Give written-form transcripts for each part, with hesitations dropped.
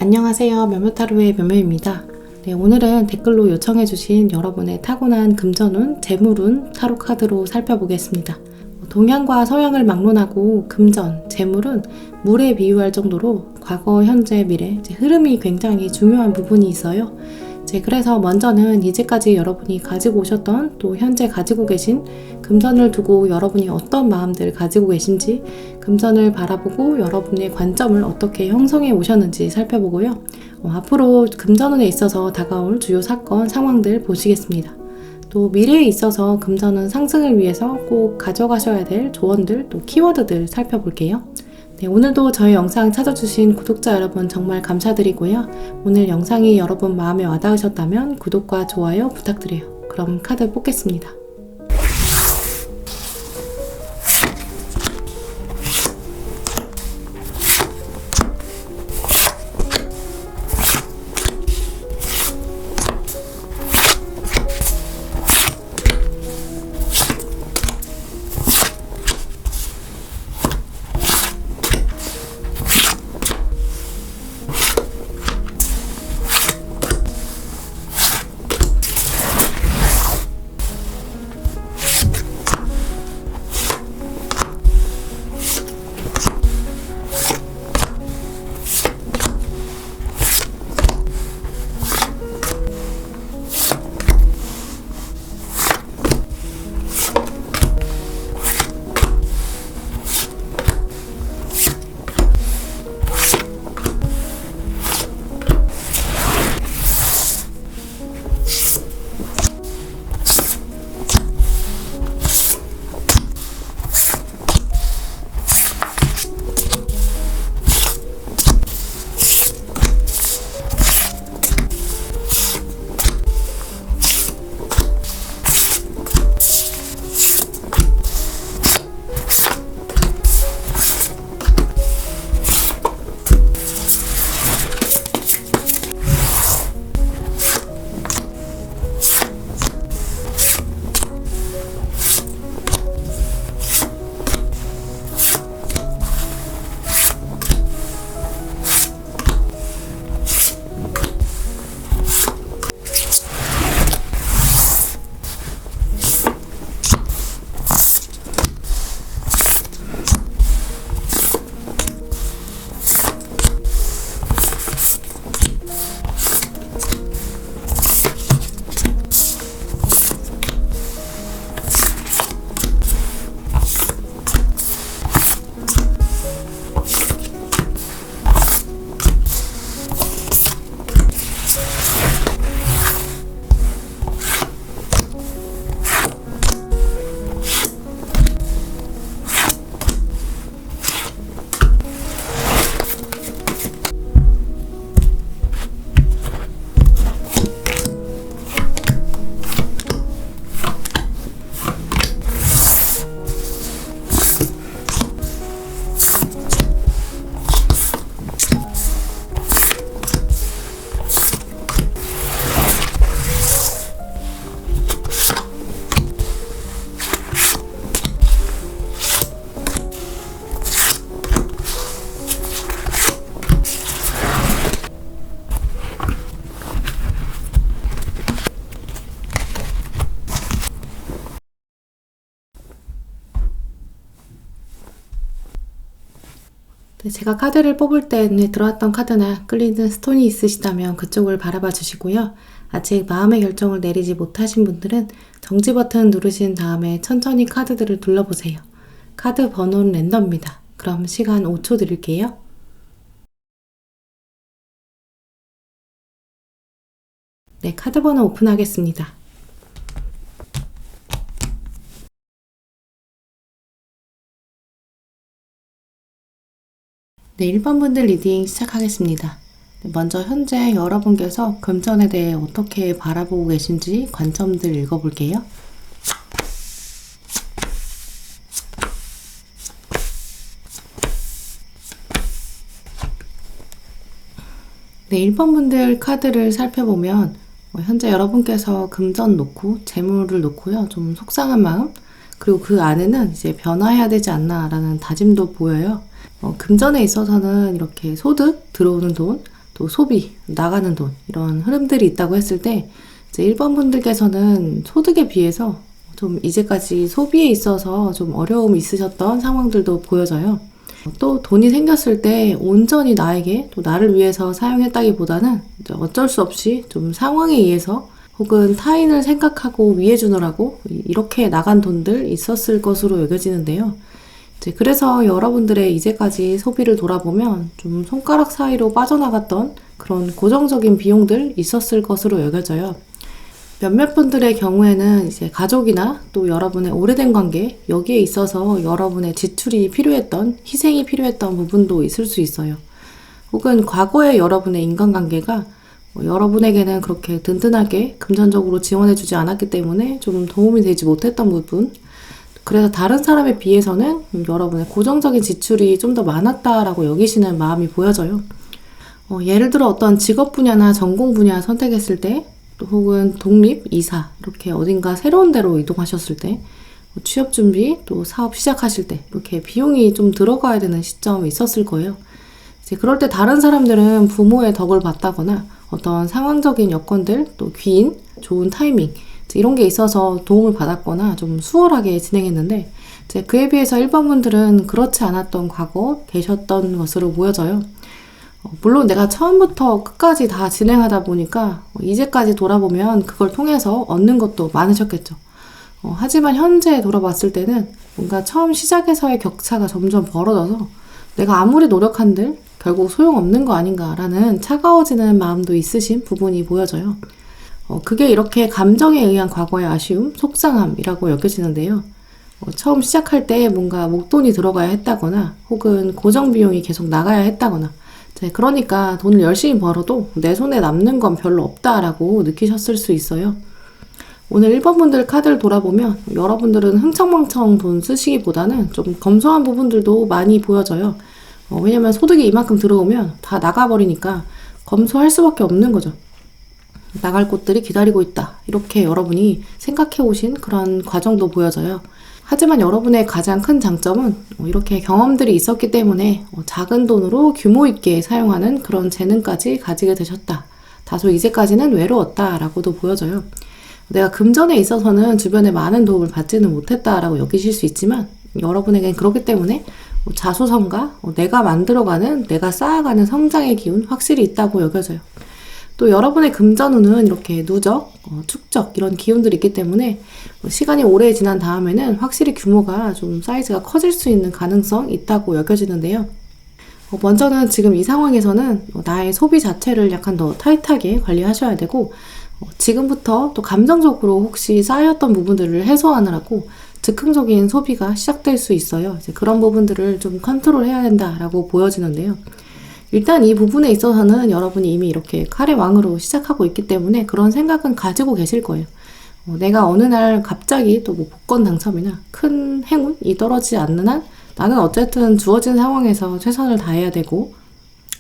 안녕하세요. 몇몇하루의 몇몇입니다. 네, 오늘은 댓글로 요청해주신 여러분의 타고난 금전운, 재물운 타로 카드로 살펴보겠습니다. 동양과 서양을 막론하고 금전, 재물은 물에 비유할 정도로 과거, 현재, 미래 흐름이 굉장히 중요한 부분이 있어요. 그래서 먼저는 이제까지 여러분이 가지고 오셨던 또 현재 가지고 계신 금전을 두고 여러분이 어떤 마음들 가지고 계신지, 금전을 바라보고 여러분의 관점을 어떻게 형성해 오셨는지 살펴보고요. 앞으로 금전운에 있어서 다가올 주요 사건, 상황들 보시겠습니다. 또 미래에 있어서 금전운 상승을 위해서 꼭 가져가셔야 될 조언들, 또 키워드들 살펴볼게요. 네, 오늘도 저희 영상 찾아주신 구독자 여러분 정말 감사드리고요. 오늘 영상이 여러분 마음에 와닿으셨다면 구독과 좋아요 부탁드려요. 그럼 카드 뽑겠습니다. 제가 카드를 뽑을 때 눈에 들어왔던 카드나 끌리는 스톤이 있으시다면 그쪽을 바라봐 주시고요. 아직 마음의 결정을 내리지 못하신 분들은 정지 버튼 누르신 다음에 천천히 카드들을 둘러보세요. 카드 번호는 랜덤입니다. 그럼 시간 5초 드릴게요. 네, 카드 번호 오픈하겠습니다. 네, 1번 분들 리딩 시작하겠습니다. 먼저 현재 여러분께서 금전에 대해 어떻게 바라보고 계신지 관점들 읽어볼게요. 네, 1번 분들 카드를 살펴보면 현재 여러분께서 금전 놓고 재물을 놓고요. 좀 속상한 마음, 그리고 그 안에는 이제 변화해야 되지 않나라는 다짐도 보여요. 금전에 있어서는 이렇게 소득, 들어오는 돈, 또 소비, 나가는 돈 이런 흐름들이 있다고 했을 때 이제 1번 분들께서는 소득에 비해서 좀 이제까지 소비에 있어서 좀 어려움이 있으셨던 상황들도 보여져요. 또 돈이 생겼을 때 온전히 나에게 또 나를 위해서 사용했다기보다는 이제 어쩔 수 없이 좀 상황에 의해서 혹은 타인을 생각하고 위해 주느라고 이렇게 나간 돈들 있었을 것으로 여겨지는데요. 이제 그래서 여러분들의 이제까지 소비를 돌아보면 좀 손가락 사이로 빠져나갔던 그런 고정적인 비용들 있었을 것으로 여겨져요. 몇몇 분들의 경우에는 이제 가족이나 또 여러분의 오래된 관계, 여기에 있어서 여러분의 지출이 필요했던, 희생이 필요했던 부분도 있을 수 있어요. 혹은 과거의 여러분의 인간관계가 여러분에게는 그렇게 든든하게 금전적으로 지원해주지 않았기 때문에 좀 도움이 되지 못했던 부분, 그래서 다른 사람에 비해서는 여러분의 고정적인 지출이 좀 더 많았다라고 여기시는 마음이 보여져요. 예를 들어 어떤 직업 분야나 전공 분야 선택했을 때, 또 혹은 독립, 이사, 이렇게 어딘가 새로운 데로 이동하셨을 때, 취업 준비, 또 사업 시작하실 때, 이렇게 비용이 좀 들어가야 되는 시점이 있었을 거예요. 이제 그럴 때 다른 사람들은 부모의 덕을 봤다거나 어떤 상황적인 여건들, 또 귀인, 좋은 타이밍, 이런 게 있어서 도움을 받았거나 좀 수월하게 진행했는데, 이제 그에 비해서 1번 분들은 그렇지 않았던 과거 계셨던 것으로 보여져요. 물론 내가 처음부터 끝까지 다 진행하다 보니까 이제까지 돌아보면 그걸 통해서 얻는 것도 많으셨겠죠. 하지만 현재 돌아봤을 때는 뭔가 처음 시작에서의 격차가 점점 벌어져서 내가 아무리 노력한들 결국 소용없는 거 아닌가라는 차가워지는 마음도 있으신 부분이 보여져요. 그게 이렇게 감정에 의한 과거의 아쉬움, 속상함이라고 여겨지는데요. 처음 시작할 때 뭔가 목돈이 들어가야 했다거나 혹은 고정 비용이 계속 나가야 했다거나 그러니까 돈을 열심히 벌어도 내 손에 남는 건 별로 없다라고 느끼셨을 수 있어요. 오늘 1번 분들 카드를 돌아보면 여러분들은 흥청망청 돈 쓰시기보다는 좀 검소한 부분들도 많이 보여져요. 왜냐면 소득이 이만큼 들어오면 다 나가버리니까 검소할 수밖에 없는 거죠. 나갈 곳들이 기다리고 있다. 이렇게 여러분이 생각해 오신 그런 과정도 보여져요. 하지만 여러분의 가장 큰 장점은 이렇게 경험들이 있었기 때문에 작은 돈으로 규모 있게 사용하는 그런 재능까지 가지게 되셨다. 다소 이제까지는 외로웠다라고도 보여져요. 내가 금전에 있어서는 주변에 많은 도움을 받지는 못했다라고 여기실 수 있지만 여러분에겐 그렇기 때문에 자수성가, 내가 만들어가는, 내가 쌓아가는 성장의 기운 확실히 있다고 여겨져요. 또 여러분의 금전운은 이렇게 누적, 축적 이런 기운들이 있기 때문에 시간이 오래 지난 다음에는 확실히 규모가 좀 사이즈가 커질 수 있는 가능성이 있다고 여겨지는데요. 먼저는 지금 이 상황에서는 나의 소비 자체를 약간 더 타이트하게 관리하셔야 되고 지금부터 또 감정적으로 혹시 쌓였던 부분들을 해소하느라고 즉흥적인 소비가 시작될 수 있어요. 이제 그런 부분들을 좀 컨트롤해야 된다라고 보여지는데요. 일단 이 부분에 있어서는 여러분이 이미 이렇게 칼의 왕으로 시작하고 있기 때문에 그런 생각은 가지고 계실 거예요. 내가 어느 날 갑자기 또 뭐 복권 당첨이나 큰 행운이 떨어지지 않는 한 나는 어쨌든 주어진 상황에서 최선을 다해야 되고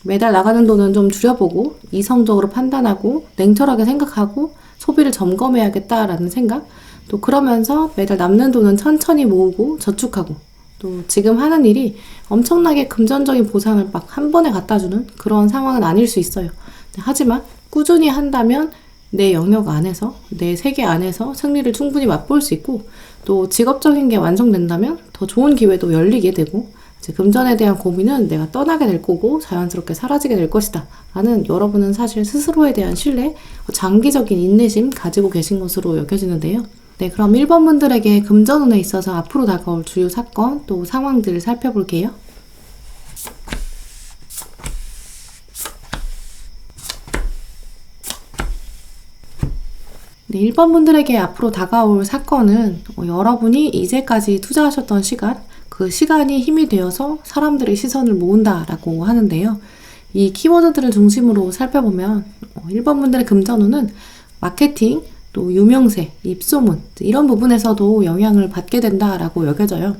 매달 나가는 돈은 좀 줄여보고 이성적으로 판단하고 냉철하게 생각하고 소비를 점검해야겠다라는 생각, 또 그러면서 매달 남는 돈은 천천히 모으고 저축하고 또 지금 하는 일이 엄청나게 금전적인 보상을 막 한 번에 갖다주는 그런 상황은 아닐 수 있어요. 하지만 꾸준히 한다면 내 영역 안에서, 내 세계 안에서 승리를 충분히 맛볼 수 있고 또 직업적인 게 완성된다면 더 좋은 기회도 열리게 되고 이제 금전에 대한 고민은 내가 떠나게 될 거고 자연스럽게 사라지게 될 것이다 라는 여러분은 사실 스스로에 대한 신뢰, 장기적인 인내심 가지고 계신 것으로 여겨지는데요. 네, 그럼 1번 분들에게 금전운에 있어서 앞으로 다가올 주요 사건 또 상황들을 살펴볼게요. 네, 1번 분들에게 앞으로 다가올 사건은 여러분이 이제까지 투자하셨던 시간, 그 시간이 힘이 되어서 사람들의 시선을 모은다라고 하는데요. 이 키워드들을 중심으로 살펴보면 1번 분들의 금전운은 마케팅, 또 유명세, 입소문 이런 부분에서도 영향을 받게 된다라고 여겨져요.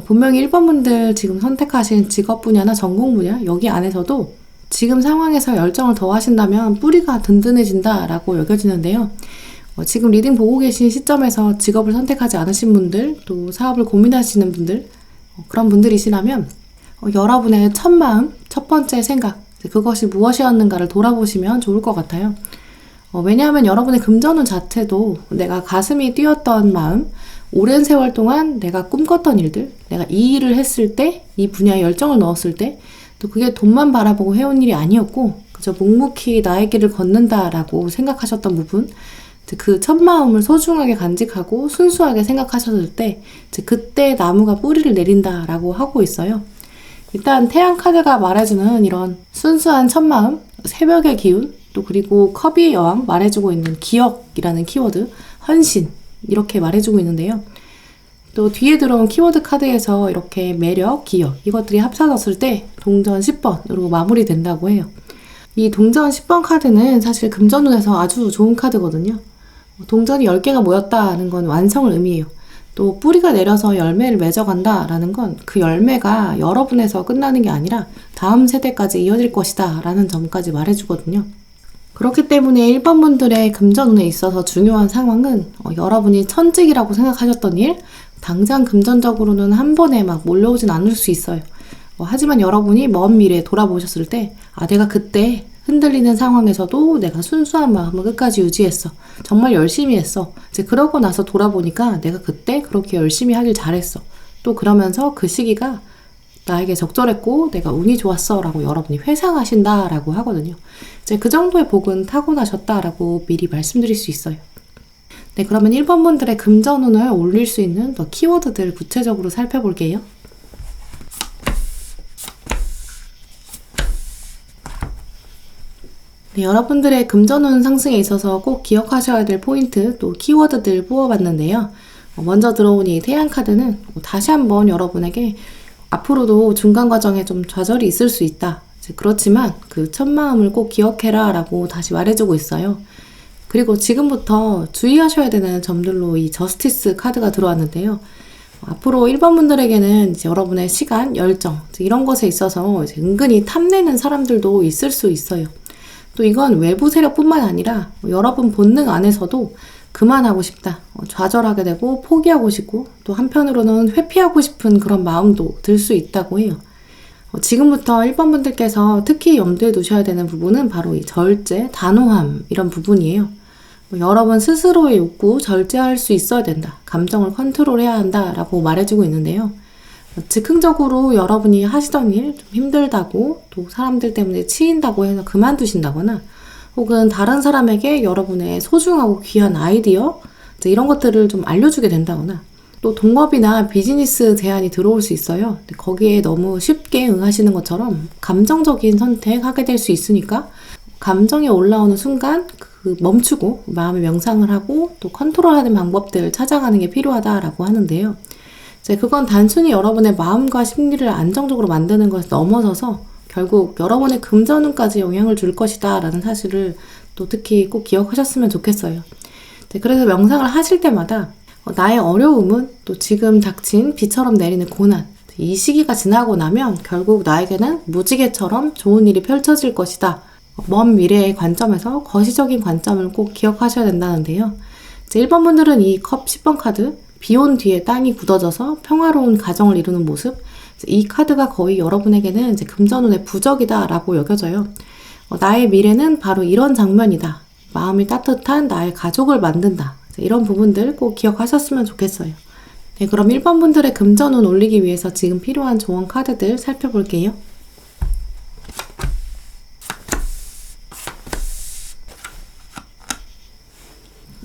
분명히 1번 분들 지금 선택하신 직업 분야나 전공 분야 여기 안에서도 지금 상황에서 열정을 더하신다면 뿌리가 든든해진다라고 여겨지는데요. 지금 리딩 보고 계신 시점에서 직업을 선택하지 않으신 분들, 또 사업을 고민하시는 분들, 그런 분들이시라면 여러분의 첫 마음, 첫 번째 생각, 그것이 무엇이었는가를 돌아보시면 좋을 것 같아요. 왜냐하면 여러분의 금전운 자체도 내가 가슴이 뛰었던 마음, 오랜 세월 동안 내가 꿈꿨던 일들, 내가 이 일을 했을 때, 이 분야에 열정을 넣었을 때, 또 그게 돈만 바라보고 해온 일이 아니었고, 그저 묵묵히 나의 길을 걷는다라고 생각하셨던 부분, 그 첫 마음을 소중하게 간직하고 순수하게 생각하셨을 때, 그때 나무가 뿌리를 내린다라고 하고 있어요. 일단 태양 카드가 말해주는 이런 순수한 첫 마음, 새벽의 기운, 또 그리고 컵의 여왕 말해주고 있는 기억이라는 키워드, 헌신 이렇게 말해주고 있는데요. 또 뒤에 들어온 키워드 카드에서 이렇게 매력, 기억 이것들이 합쳐졌을 때 동전 10번으로 마무리된다고 해요. 이 동전 10번 카드는 사실 금전운에서 아주 좋은 카드거든요. 동전이 10개가 모였다는 건 완성을 의미해요. 또 뿌리가 내려서 열매를 맺어간다 라는 건 그 열매가 여러분에서 끝나는 게 아니라 다음 세대까지 이어질 것이다 라는 점까지 말해주거든요. 그렇기 때문에 1번 분들의 금전운에 있어서 중요한 상황은 여러분이 천직이라고 생각하셨던 일, 당장 금전적으로는 한 번에 막 몰려오진 않을 수 있어요. 하지만 여러분이 먼 미래에 돌아보셨을 때 내가 그때 흔들리는 상황에서도 내가 순수한 마음을 끝까지 유지했어. 정말 열심히 했어. 이제 그러고 나서 돌아보니까 내가 그때 그렇게 열심히 하길 잘했어. 또 그러면서 그 시기가 나에게 적절했고 내가 운이 좋았어 라고 여러분이 회상하신다 라고 하거든요. 이제 그 정도의 복은 타고나셨다 라고 미리 말씀드릴 수 있어요. 네, 그러면 1번 분들의 금전운을 올릴 수 있는 더 키워드들 구체적으로 살펴볼게요. 네, 여러분들의 금전운 상승에 있어서 꼭 기억하셔야 될 포인트 또 키워드들 뽑아봤는데요. 먼저 들어온 이 태양카드는 다시 한번 여러분에게 앞으로도 중간 과정에 좀 좌절이 있을 수 있다. 그렇지만 그 첫 마음을 꼭 기억해라 라고 다시 말해주고 있어요. 그리고 지금부터 주의하셔야 되는 점들로 이 저스티스 카드가 들어왔는데요. 앞으로 1번 분들에게는 이제 여러분의 시간, 열정 이런 것에 있어서 이제 은근히 탐내는 사람들도 있을 수 있어요. 또 이건 외부 세력뿐만 아니라 여러분 본능 안에서도 그만하고 싶다, 좌절하게 되고 포기하고 싶고 또 한편으로는 회피하고 싶은 그런 마음도 들 수 있다고 해요. 지금부터 1번 분들께서 특히 염두에 두셔야 되는 부분은 바로 이 절제, 단호함 이런 부분이에요. 여러분 스스로의 욕구 절제할 수 있어야 된다. 감정을 컨트롤해야 한다 라고 말해주고 있는데요. 즉흥적으로 여러분이 하시던 일 좀 힘들다고 또 사람들 때문에 치인다고 해서 그만두신다거나 혹은 다른 사람에게 여러분의 소중하고 귀한 아이디어 이런 것들을 좀 알려주게 된다거나 또 동업이나 비즈니스 제안이 들어올 수 있어요. 거기에 너무 쉽게 응하시는 것처럼 감정적인 선택하게 될 수 있으니까 감정이 올라오는 순간 멈추고 마음의 명상을 하고 또 컨트롤하는 방법들을 찾아가는 게 필요하다라고 하는데요. 그건 단순히 여러분의 마음과 심리를 안정적으로 만드는 것에 넘어서서 결국 여러분의 금전운까지 영향을 줄 것이다 라는 사실을 또 특히 꼭 기억하셨으면 좋겠어요. 그래서 명상을 하실 때마다 나의 어려움은 또 지금 닥친 비처럼 내리는 고난, 이 시기가 지나고 나면 결국 나에게는 무지개처럼 좋은 일이 펼쳐질 것이다. 먼 미래의 관점에서 거시적인 관점을 꼭 기억하셔야 된다는데요. 1번 분들은 이 컵 10번 카드, 비 온 뒤에 땅이 굳어져서 평화로운 가정을 이루는 모습, 이 카드가 거의 여러분에게는 이제 금전운의 부적이다 라고 여겨져요. 나의 미래는 바로 이런 장면이다. 마음이 따뜻한 나의 가족을 만든다. 이런 부분들 꼭 기억하셨으면 좋겠어요. 네, 그럼 1번 분들의 금전운 올리기 위해서 지금 필요한 조언 카드들 살펴볼게요.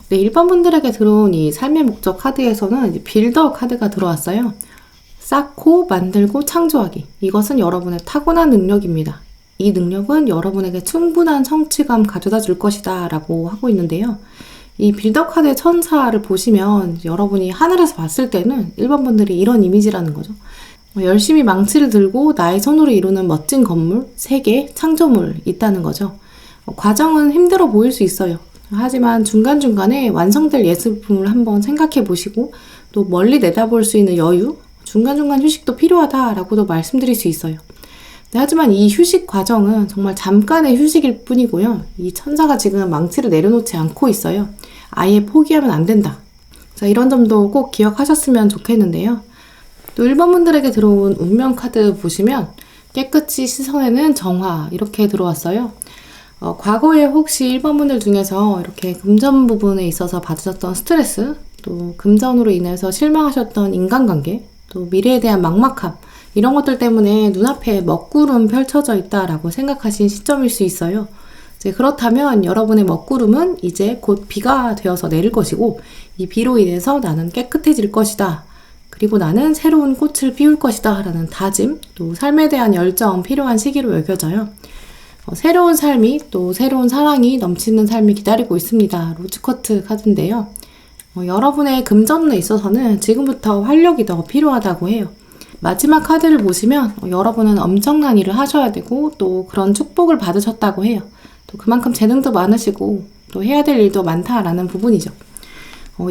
네, 1번 분들에게 들어온 이 삶의 목적 카드에서는 이제 빌더 카드가 들어왔어요. 쌓고 만들고 창조하기. 이것은 여러분의 타고난 능력입니다. 이 능력은 여러분에게 충분한 성취감 가져다 줄 것이다 라고 하고 있는데요. 이 빌더 카드의 천사를 보시면 여러분이 하늘에서 봤을 때는 1번 분들이 이런 이미지라는 거죠. 열심히 망치를 들고 나의 손으로 이루는 멋진 건물, 세계, 창조물 있다는 거죠. 과정은 힘들어 보일 수 있어요. 하지만 중간중간에 완성될 예술품을 한번 생각해 보시고 또 멀리 내다볼 수 있는 여유, 중간중간 휴식도 필요하다라고도 말씀드릴 수 있어요. 네, 하지만 이 휴식 과정은 정말 잠깐의 휴식일 뿐이고요. 이 천사가 지금 망치를 내려놓지 않고 있어요. 아예 포기하면 안 된다. 자, 이런 점도 꼭 기억하셨으면 좋겠는데요. 또 1번 분들에게 들어온 운명 카드 보시면 깨끗이 씻어내는 정화 이렇게 들어왔어요. 과거에 혹시 1번 분들 중에서 이렇게 금전 부분에 있어서 받으셨던 스트레스, 또 금전으로 인해서 실망하셨던 인간관계, 또 미래에 대한 막막함 이런 것들 때문에 눈앞에 먹구름 펼쳐져 있다라고 생각하신 시점일 수 있어요. 이제 그렇다면 여러분의 먹구름은 이제 곧 비가 되어서 내릴 것이고, 이 비로 인해서 나는 깨끗해질 것이다. 그리고 나는 새로운 꽃을 피울 것이다 라는 다짐, 또 삶에 대한 열정 필요한 시기로 여겨져요. 새로운 삶이, 또 새로운 사랑이 넘치는 삶이 기다리고 있습니다. 로즈쿼트 카드인데요. 여러분의 금전운에 있어서는 지금부터 활력이 더 필요하다고 해요. 마지막 카드를 보시면 여러분은 엄청난 일을 하셔야 되고, 또 그런 축복을 받으셨다고 해요. 또 그만큼 재능도 많으시고 또 해야 될 일도 많다라는 부분이죠.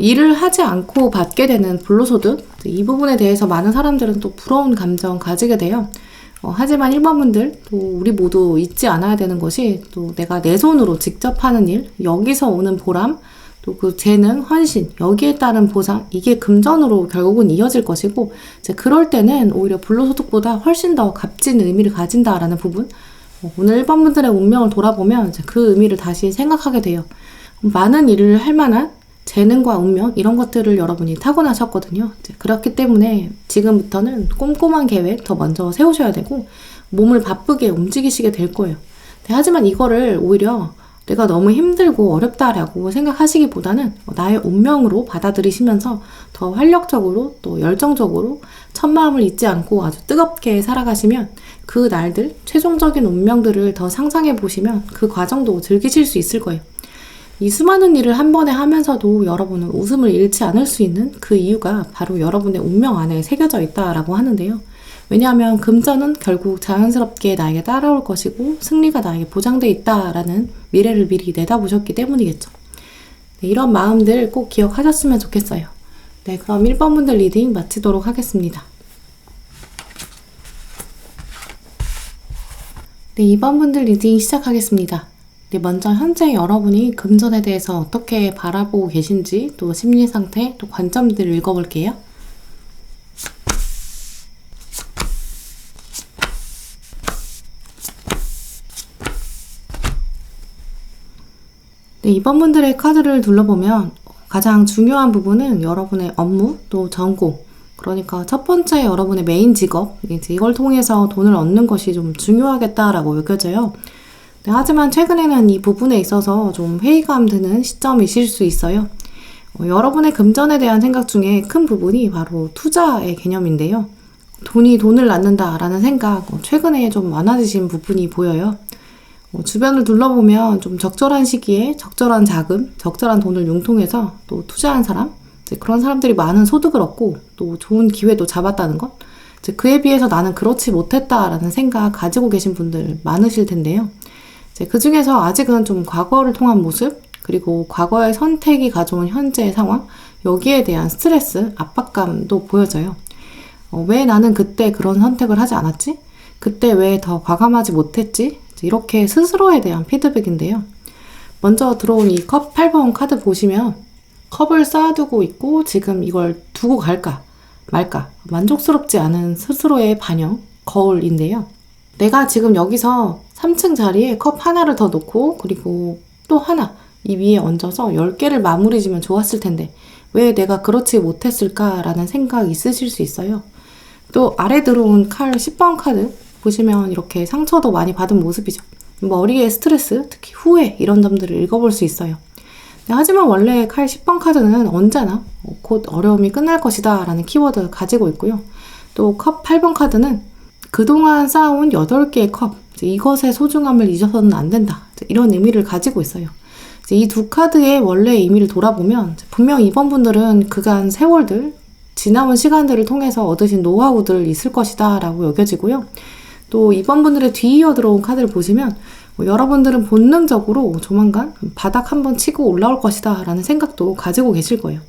일을 하지 않고 받게 되는 불로소득, 이 부분에 대해서 많은 사람들은 또 부러운 감정 가지게 돼요. 하지만 1번 분들, 또 우리 모두 잊지 않아야 되는 것이, 또 내가 내 손으로 직접 하는 일, 여기서 오는 보람, 또 그 재능, 헌신, 여기에 따른 보상, 이게 금전으로 결국은 이어질 것이고, 이제 그럴 때는 오히려 불로소득보다 훨씬 더 값진 의미를 가진다라는 부분, 오늘 1번 분들의 운명을 돌아보면 이제 그 의미를 다시 생각하게 돼요. 많은 일을 할 만한 재능과 운명, 이런 것들을 여러분이 타고나셨거든요. 이제 그렇기 때문에 지금부터는 꼼꼼한 계획 더 먼저 세우셔야 되고, 몸을 바쁘게 움직이시게 될 거예요. 하지만 이거를 오히려 내가 너무 힘들고 어렵다라고 생각하시기보다는 나의 운명으로 받아들이시면서 더 활력적으로, 또 열정적으로 첫마음을 잊지 않고 아주 뜨겁게 살아가시면, 그 날들, 최종적인 운명들을 더 상상해 보시면 그 과정도 즐기실 수 있을 거예요. 이 수많은 일을 한 번에 하면서도 여러분은 웃음을 잃지 않을 수 있는 그 이유가 바로 여러분의 운명 안에 새겨져 있다라고 하는데요. 왜냐하면 금전은 결국 자연스럽게 나에게 따라올 것이고, 승리가 나에게 보장돼 있다라는 미래를 미리 내다보셨기 때문이겠죠. 네, 이런 마음들 꼭 기억하셨으면 좋겠어요. 네, 그럼 1번 분들 리딩 마치도록 하겠습니다. 네, 2번 분들 리딩 시작하겠습니다. 네, 먼저 현재 여러분이 금전에 대해서 어떻게 바라보고 계신지, 또 심리 상태, 또 관점들을 읽어볼게요. 네, 2번 분들의 카드를 둘러보면 가장 중요한 부분은 여러분의 업무, 또 전공, 그러니까 첫 번째 여러분의 메인 직업, 이걸 통해서 돈을 얻는 것이 좀 중요하겠다라고 여겨져요. 네, 하지만 최근에는 이 부분에 있어서 좀 회의감 드는 시점이실 수 있어요. 여러분의 금전에 대한 생각 중에 큰 부분이 바로 투자의 개념인데요. 돈이 돈을 낳는다라는 생각, 최근에 좀 많아지신 부분이 보여요. 주변을 둘러보면 좀 적절한 시기에 적절한 자금, 적절한 돈을 융통해서 또 투자한 사람, 그런 사람들이 많은 소득을 얻고 또 좋은 기회도 잡았다는 것, 그에 비해서 나는 그렇지 못했다라는 생각 가지고 계신 분들 많으실 텐데요. 그 중에서 아직은 좀 과거를 통한 모습, 그리고 과거의 선택이 가져온 현재의 상황, 여기에 대한 스트레스, 압박감도 보여져요. 왜 나는 그때 그런 선택을 하지 않았지? 그때 왜 더 과감하지 못했지? 이렇게 스스로에 대한 피드백인데요. 먼저 들어온 이 컵 8번 카드 보시면 컵을 쌓아두고 있고 지금 이걸 두고 갈까 말까 만족스럽지 않은 스스로의 반영, 거울인데요. 내가 지금 여기서 3층 자리에 컵 하나를 더 놓고 그리고 또 하나 이 위에 얹어서 10개를 마무리 지면 좋았을 텐데 왜 내가 그렇지 못했을까라는 생각이 있으실 수 있어요. 또 아래 들어온 칼 10번 카드 보시면 이렇게 상처도 많이 받은 모습이죠. 머리의 스트레스, 특히 후회 이런 점들을 읽어볼 수 있어요. 하지만 원래 칼 10번 카드는 언제나 곧 어려움이 끝날 것이다 라는 키워드를 가지고 있고요. 또 컵 8번 카드는 그동안 쌓아온 8개의 컵, 이것의 소중함을 잊어서는 안 된다, 이런 의미를 가지고 있어요. 이 두 카드의 원래의 의미를 돌아보면 분명 이번 분들은 그간 세월들, 지나온 시간들을 통해서 얻으신 노하우들 있을 것이다 라고 여겨지고요. 또 이번 분들의 뒤이어 들어온 카드를 보시면 여러분들은 본능적으로 조만간 바닥 한번 치고 올라올 것이다 라는 생각도 가지고 계실 거예요.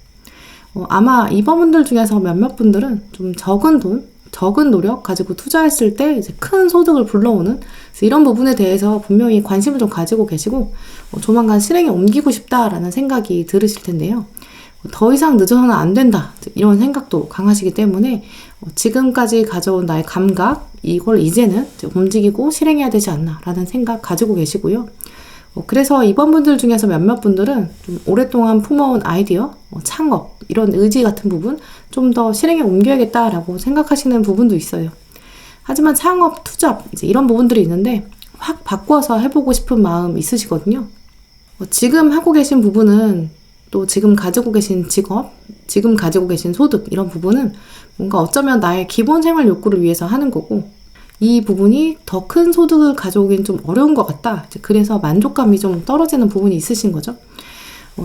아마 이번 분들 중에서 몇몇 분들은 좀 적은 돈, 적은 노력 가지고 투자했을 때 이제 큰 소득을 불러오는 이런 부분에 대해서 분명히 관심을 좀 가지고 계시고 조만간 실행에 옮기고 싶다라는 생각이 들으실 텐데요. 더 이상 늦어서는 안 된다 이런 생각도 강하시기 때문에 지금까지 가져온 나의 감각, 이걸 이제는 이제 움직이고 실행해야 되지 않나 라는 생각 가지고 계시고요. 그래서 이번 분들 중에서 몇몇 분들은 좀 오랫동안 품어온 아이디어, 창업, 이런 의지 같은 부분 좀 더 실행에 옮겨야겠다라고 생각하시는 부분도 있어요. 하지만 창업, 투잡, 이제 이런 부분들이 있는데 확 바꿔서 해보고 싶은 마음 있으시거든요. 지금 하고 계신 부분은 또 지금 가지고 계신 직업, 지금 가지고 계신 소득 이런 부분은 뭔가 어쩌면 나의 기본 생활 욕구를 위해서 하는 거고 이 부분이 더 큰 소득을 가져오긴 좀 어려운 것 같다. 그래서 만족감이 좀 떨어지는 부분이 있으신 거죠.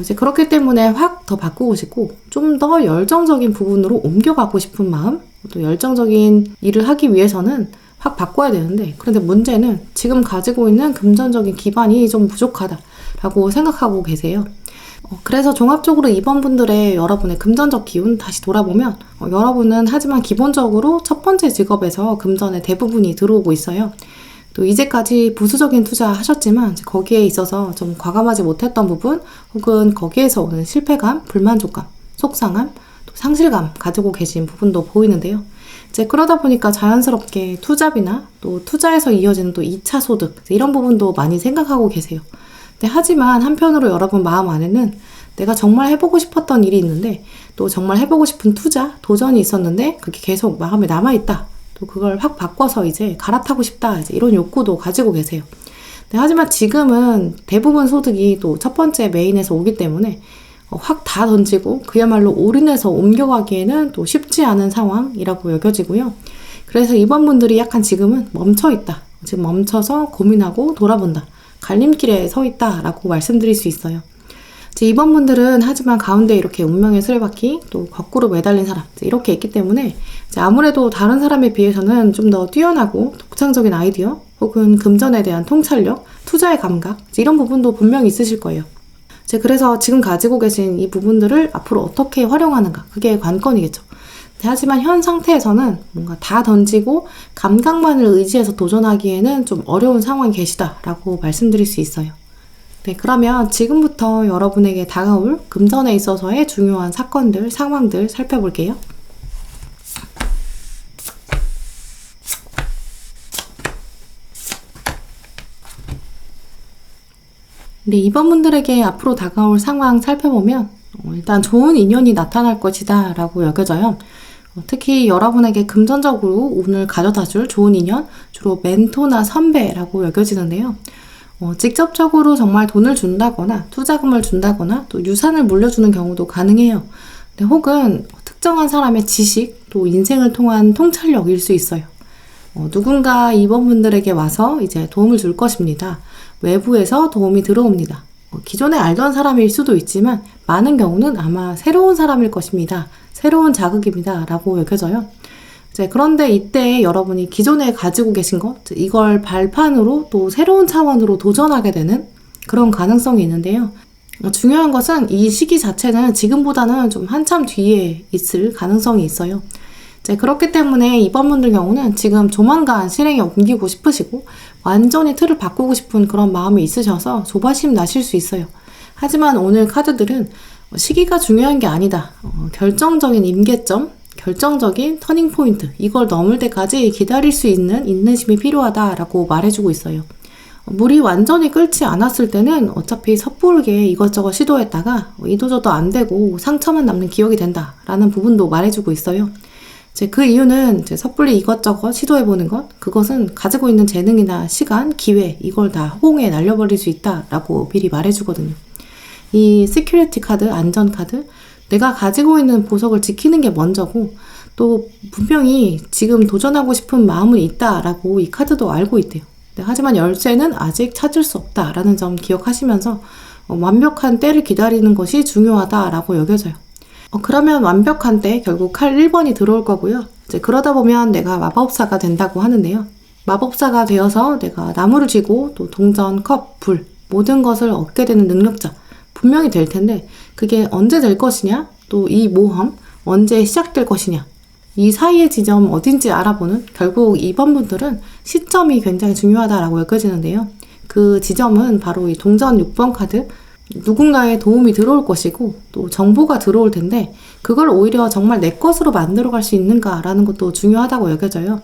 이제 그렇기 때문에 확 더 바꾸고 싶고 좀 더 열정적인 부분으로 옮겨가고 싶은 마음, 또 열정적인 일을 하기 위해서는 확 바꿔야 되는데 그런데 문제는 지금 가지고 있는 금전적인 기반이 좀 부족하다라고 생각하고 계세요. 그래서 종합적으로 이번 분들의 여러분의 금전적 기운 다시 돌아보면 여러분은 하지만 기본적으로 첫 번째 직업에서 금전의 대부분이 들어오고 있어요. 또 이제까지 부수적인 투자 하셨지만 거기에 있어서 좀 과감하지 못했던 부분 혹은 거기에서 오는 실패감, 불만족감, 속상함, 또 상실감 가지고 계신 부분도 보이는데요. 이제 그러다 보니까 자연스럽게 투잡이나 또 투자에서 이어지는 또 2차 소득 이런 부분도 많이 생각하고 계세요. 하지만 한편으로 여러분 마음 안에는 내가 정말 해보고 싶었던 일이 있는데 또 정말 해보고 싶은 투자, 도전이 있었는데 그게 계속 마음에 남아있다. 또 그걸 확 바꿔서 이제 갈아타고 싶다. 이제 이런 욕구도 가지고 계세요. 하지만 지금은 대부분 소득이 또 첫 번째 메인에서 오기 때문에 확 다 던지고 그야말로 올인해서 옮겨가기에는 또 쉽지 않은 상황이라고 여겨지고요. 그래서 이번 분들이 약간 지금은 멈춰있다. 지금 멈춰서 고민하고 돌아본다. 갈림길에 서 있다라고 말씀드릴 수 있어요. 이번 분들은 하지만 가운데 이렇게 운명의 수레바퀴 또 거꾸로 매달린 사람 이렇게 있기 때문에 아무래도 다른 사람에 비해서는 좀 더 뛰어나고 독창적인 아이디어 혹은 금전에 대한 통찰력, 투자의 감각 이런 부분도 분명히 있으실 거예요. 그래서 지금 가지고 계신 이 부분들을 앞으로 어떻게 활용하는가 그게 관건이겠죠. 하지만 현 상태에서는 뭔가 다 던지고 감각만을 의지해서 도전하기에는 좀 어려운 상황에 계시다라고 말씀드릴 수 있어요. 네, 그러면 지금부터 여러분에게 다가올 금전에 있어서의 중요한 사건들, 상황들 살펴볼게요. 네, 이번 분들에게 앞으로 다가올 상황 살펴보면 일단 좋은 인연이 나타날 것이다 라고 여겨져요. 특히 여러분에게 금전적으로 오늘 가져다줄 좋은 인연, 주로 멘토나 선배라고 여겨지는데요. 직접적으로 정말 돈을 준다거나 투자금을 준다거나 또 유산을 물려주는 경우도 가능해요. 혹은 특정한 사람의 지식, 또 인생을 통한 통찰력일 수 있어요. 누군가 이번 분들에게 와서 이제 도움을 줄 것입니다. 외부에서 도움이 들어옵니다. 기존에 알던 사람일 수도 있지만 많은 경우는 아마 새로운 사람일 것입니다. 새로운 자극입니다. 라고 여겨져요. 그런데 이때 여러분이 기존에 가지고 계신 것, 이걸 발판으로 또 새로운 차원으로 도전하게 되는 그런 가능성이 있는데요. 중요한 것은 이 시기 자체는 지금보다는 좀 한참 뒤에 있을 가능성이 있어요. 그렇기 때문에 이번 분들 경우는 지금 조만간 실행에 옮기고 싶으시고 완전히 틀을 바꾸고 싶은 그런 마음이 있으셔서 조바심 나실 수 있어요. 하지만 오늘 카드들은 시기가 중요한 게 아니다. 결정적인 임계점, 결정적인 터닝포인트, 이걸 넘을 때까지 기다릴 수 있는 인내심이 필요하다라고 말해주고 있어요. 물이 완전히 끓지 않았을 때는 어차피 섣부르게 이것저것 시도했다가 이도저도 안 되고 상처만 남는 기억이 된다라는 부분도 말해주고 있어요. 그 이유는 섣불리 이것저것 시도해보는 것, 그것은 가지고 있는 재능이나 시간, 기회, 이걸 다 호응에 날려버릴 수 있다라고 미리 말해주거든요. 이 시큐리티 카드, 안전 카드, 내가 가지고 있는 보석을 지키는 게 먼저고 또 분명히 지금 도전하고 싶은 마음은 있다라고 이 카드도 알고 있대요. 하지만 열쇠는 아직 찾을 수 없다라는 점 기억하시면서 완벽한 때를 기다리는 것이 중요하다라고 여겨져요. 그러면 완벽한 때 결국 칼 1번이 들어올 거고요. 그러다 보면 내가 마법사가 된다고 하는데요. 마법사가 되어서 내가 나무를 쥐고 또 동전, 컵, 불 모든 것을 얻게 되는 능력자 분명히 될 텐데 그게 언제 될 것이냐, 또 이 모험 언제 시작될 것이냐, 이 사이의 지점 어딘지 알아보는 결국 이번 분들은 시점이 굉장히 중요하다라고 여겨지는데요. 그 지점은 바로 이 동전 6번 카드, 누군가의 도움이 들어올 것이고 또 정보가 들어올 텐데 그걸 오히려 정말 내 것으로 만들어갈 수 있는가라는 것도 중요하다고 여겨져요.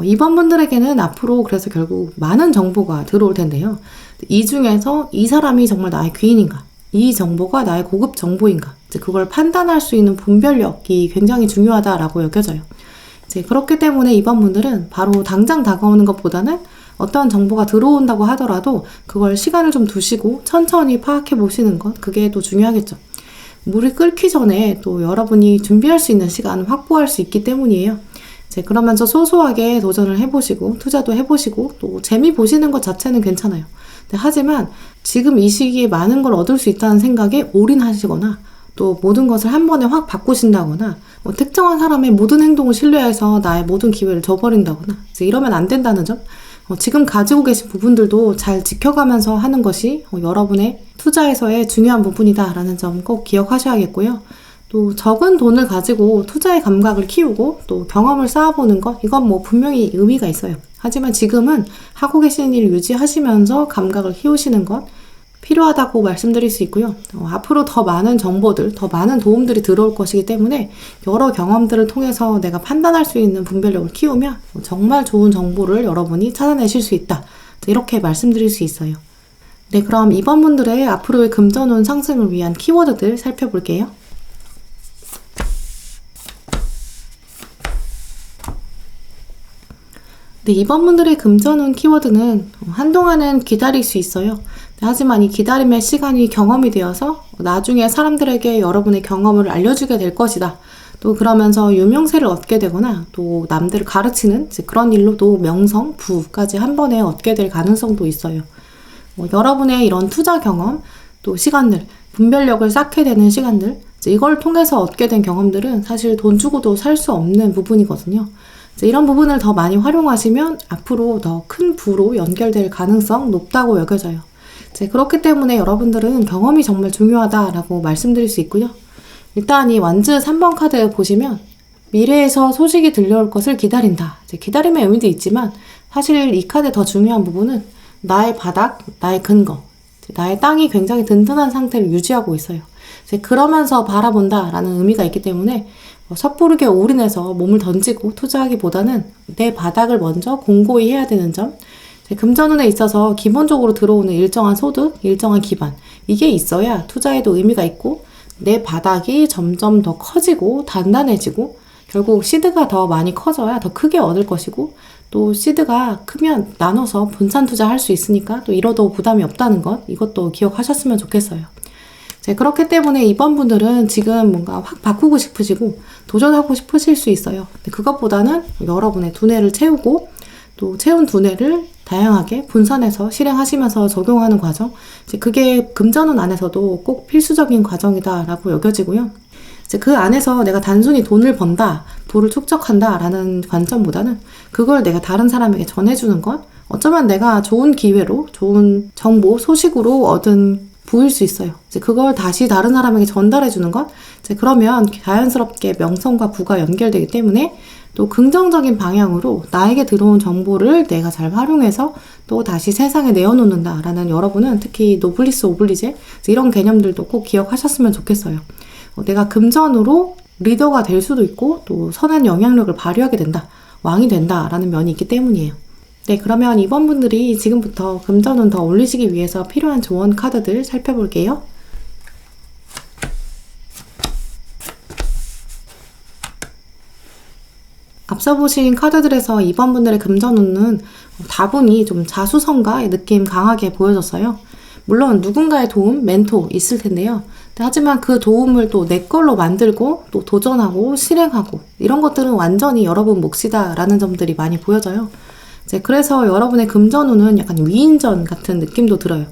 이번 분들에게는 앞으로 그래서 결국 많은 정보가 들어올 텐데요. 이 중에서 이 사람이 정말 나의 귀인인가? 이 정보가 나의 고급 정보인가? 이제 그걸 판단할 수 있는 분별력이 굉장히 중요하다라고 여겨져요. 이제 그렇기 때문에 이번 분들은 바로 당장 다가오는 것보다는 어떤 정보가 들어온다고 하더라도 그걸 시간을 좀 두시고 천천히 파악해 보시는 것, 그게 또 중요하겠죠. 물이 끓기 전에 또 여러분이 준비할 수 있는 시간을 확보할 수 있기 때문이에요. 이제 그러면서 소소하게 도전을 해보시고 투자도 해보시고 또 재미 보시는 것 자체는 괜찮아요. 하지만 지금 이 시기에 많은 걸 얻을 수 있다는 생각에 올인하시거나 또 모든 것을 한 번에 확 바꾸신다거나 특정한 사람의 모든 행동을 신뢰해서 나의 모든 기회를 저버린다거나 이제 이러면 안 된다는 점, 지금 가지고 계신 부분들도 잘 지켜가면서 하는 것이 여러분의 투자에서의 중요한 부분이다라는 점 꼭 기억하셔야겠고요. 또 적은 돈을 가지고 투자의 감각을 키우고 또 경험을 쌓아보는 것, 이건 뭐 분명히 의미가 있어요. 하지만 지금은 하고 계신 일 유지하시면서 감각을 키우시는 것 필요하다고 말씀드릴 수 있고요. 앞으로 더 많은 정보들, 더 많은 도움들이 들어올 것이기 때문에 여러 경험들을 통해서 내가 판단할 수 있는 분별력을 키우면 정말 좋은 정보를 여러분이 찾아내실 수 있다. 이렇게 말씀드릴 수 있어요. 네, 그럼 이번 분들의 앞으로의 금전운 상승을 위한 키워드들 살펴볼게요. 네, 이번 분들의 금전운 키워드는 한동안은 기다릴 수 있어요. 하지만 이 기다림의 시간이 경험이 되어서 나중에 사람들에게 여러분의 경험을 알려주게 될 것이다. 또 그러면서 유명세를 얻게 되거나 또 남들을 가르치는 그런 일로도 명성, 부까지 한 번에 얻게 될 가능성도 있어요. 여러분의 이런 투자 경험, 또 시간들, 분별력을 쌓게 되는 시간들, 이걸 통해서 얻게 된 경험들은 사실 돈 주고도 살 수 없는 부분이거든요. 이런 부분을 더 많이 활용하시면 앞으로 더 큰 부로 연결될 가능성 높다고 여겨져요. 그렇기 때문에 여러분들은 경험이 정말 중요하다라고 말씀드릴 수 있고요. 일단 이 완즈 3번 카드 보시면 미래에서 소식이 들려올 것을 기다린다. 기다림의 의미도 있지만 사실 이 카드의 더 중요한 부분은 나의 바닥, 나의 근거, 나의 땅이 굉장히 든든한 상태를 유지하고 있어요. 그러면서 바라본다라는 의미가 있기 때문에 섣부르게 올인해서 몸을 던지고 투자하기보다는 내 바닥을 먼저 공고히 해야 되는 점, 금전운에 있어서 기본적으로 들어오는 일정한 소득, 일정한 기반, 이게 있어야 투자에도 의미가 있고 내 바닥이 점점 더 커지고 단단해지고 결국 시드가 더 많이 커져야 더 크게 얻을 것이고 또 시드가 크면 나눠서 분산 투자할 수 있으니까 또 잃어도 부담이 없다는 것, 이것도 기억하셨으면 좋겠어요. 그렇기 때문에 이번 분들은 지금 뭔가 확 바꾸고 싶으시고 도전하고 싶으실 수 있어요. 그것보다는 여러분의 두뇌를 채우고 또 채운 두뇌를 다양하게 분산해서 실행하시면서 적용하는 과정, 그게 금전운 안에서도 꼭 필수적인 과정이다라고 여겨지고요. 그 안에서 내가 단순히 돈을 번다, 부를 축적한다 라는 관점보다는 그걸 내가 다른 사람에게 전해주는 것, 어쩌면 내가 좋은 기회로, 좋은 정보, 소식으로 얻은 부일 수 있어요. 그걸 다시 다른 사람에게 전달해주는 것, 그러면 자연스럽게 명성과 부가 연결되기 때문에 또 긍정적인 방향으로 나에게 들어온 정보를 내가 잘 활용해서 또 다시 세상에 내어놓는다라는, 여러분은 특히 노블리스 오블리제 이런 개념들도 꼭 기억하셨으면 좋겠어요. 내가 금전으로 리더가 될 수도 있고 또 선한 영향력을 발휘하게 된다, 왕이 된다라는 면이 있기 때문이에요. 네, 그러면 이번 분들이 지금부터 금전운 더 올리시기 위해서 필요한 조언 카드들 살펴볼게요. 앞서 보신 카드들에서 이번 분들의 금전운은 다분히 좀 자수성가의 느낌 강하게 보여졌어요. 물론 누군가의 도움, 멘토 있을 텐데요. 하지만 그 도움을 또 내 걸로 만들고 또 도전하고 실행하고 이런 것들은 완전히 여러분 몫이다 라는 점들이 많이 보여져요. 그래서 여러분의 금전운은 약간 위인전 같은 느낌도 들어요.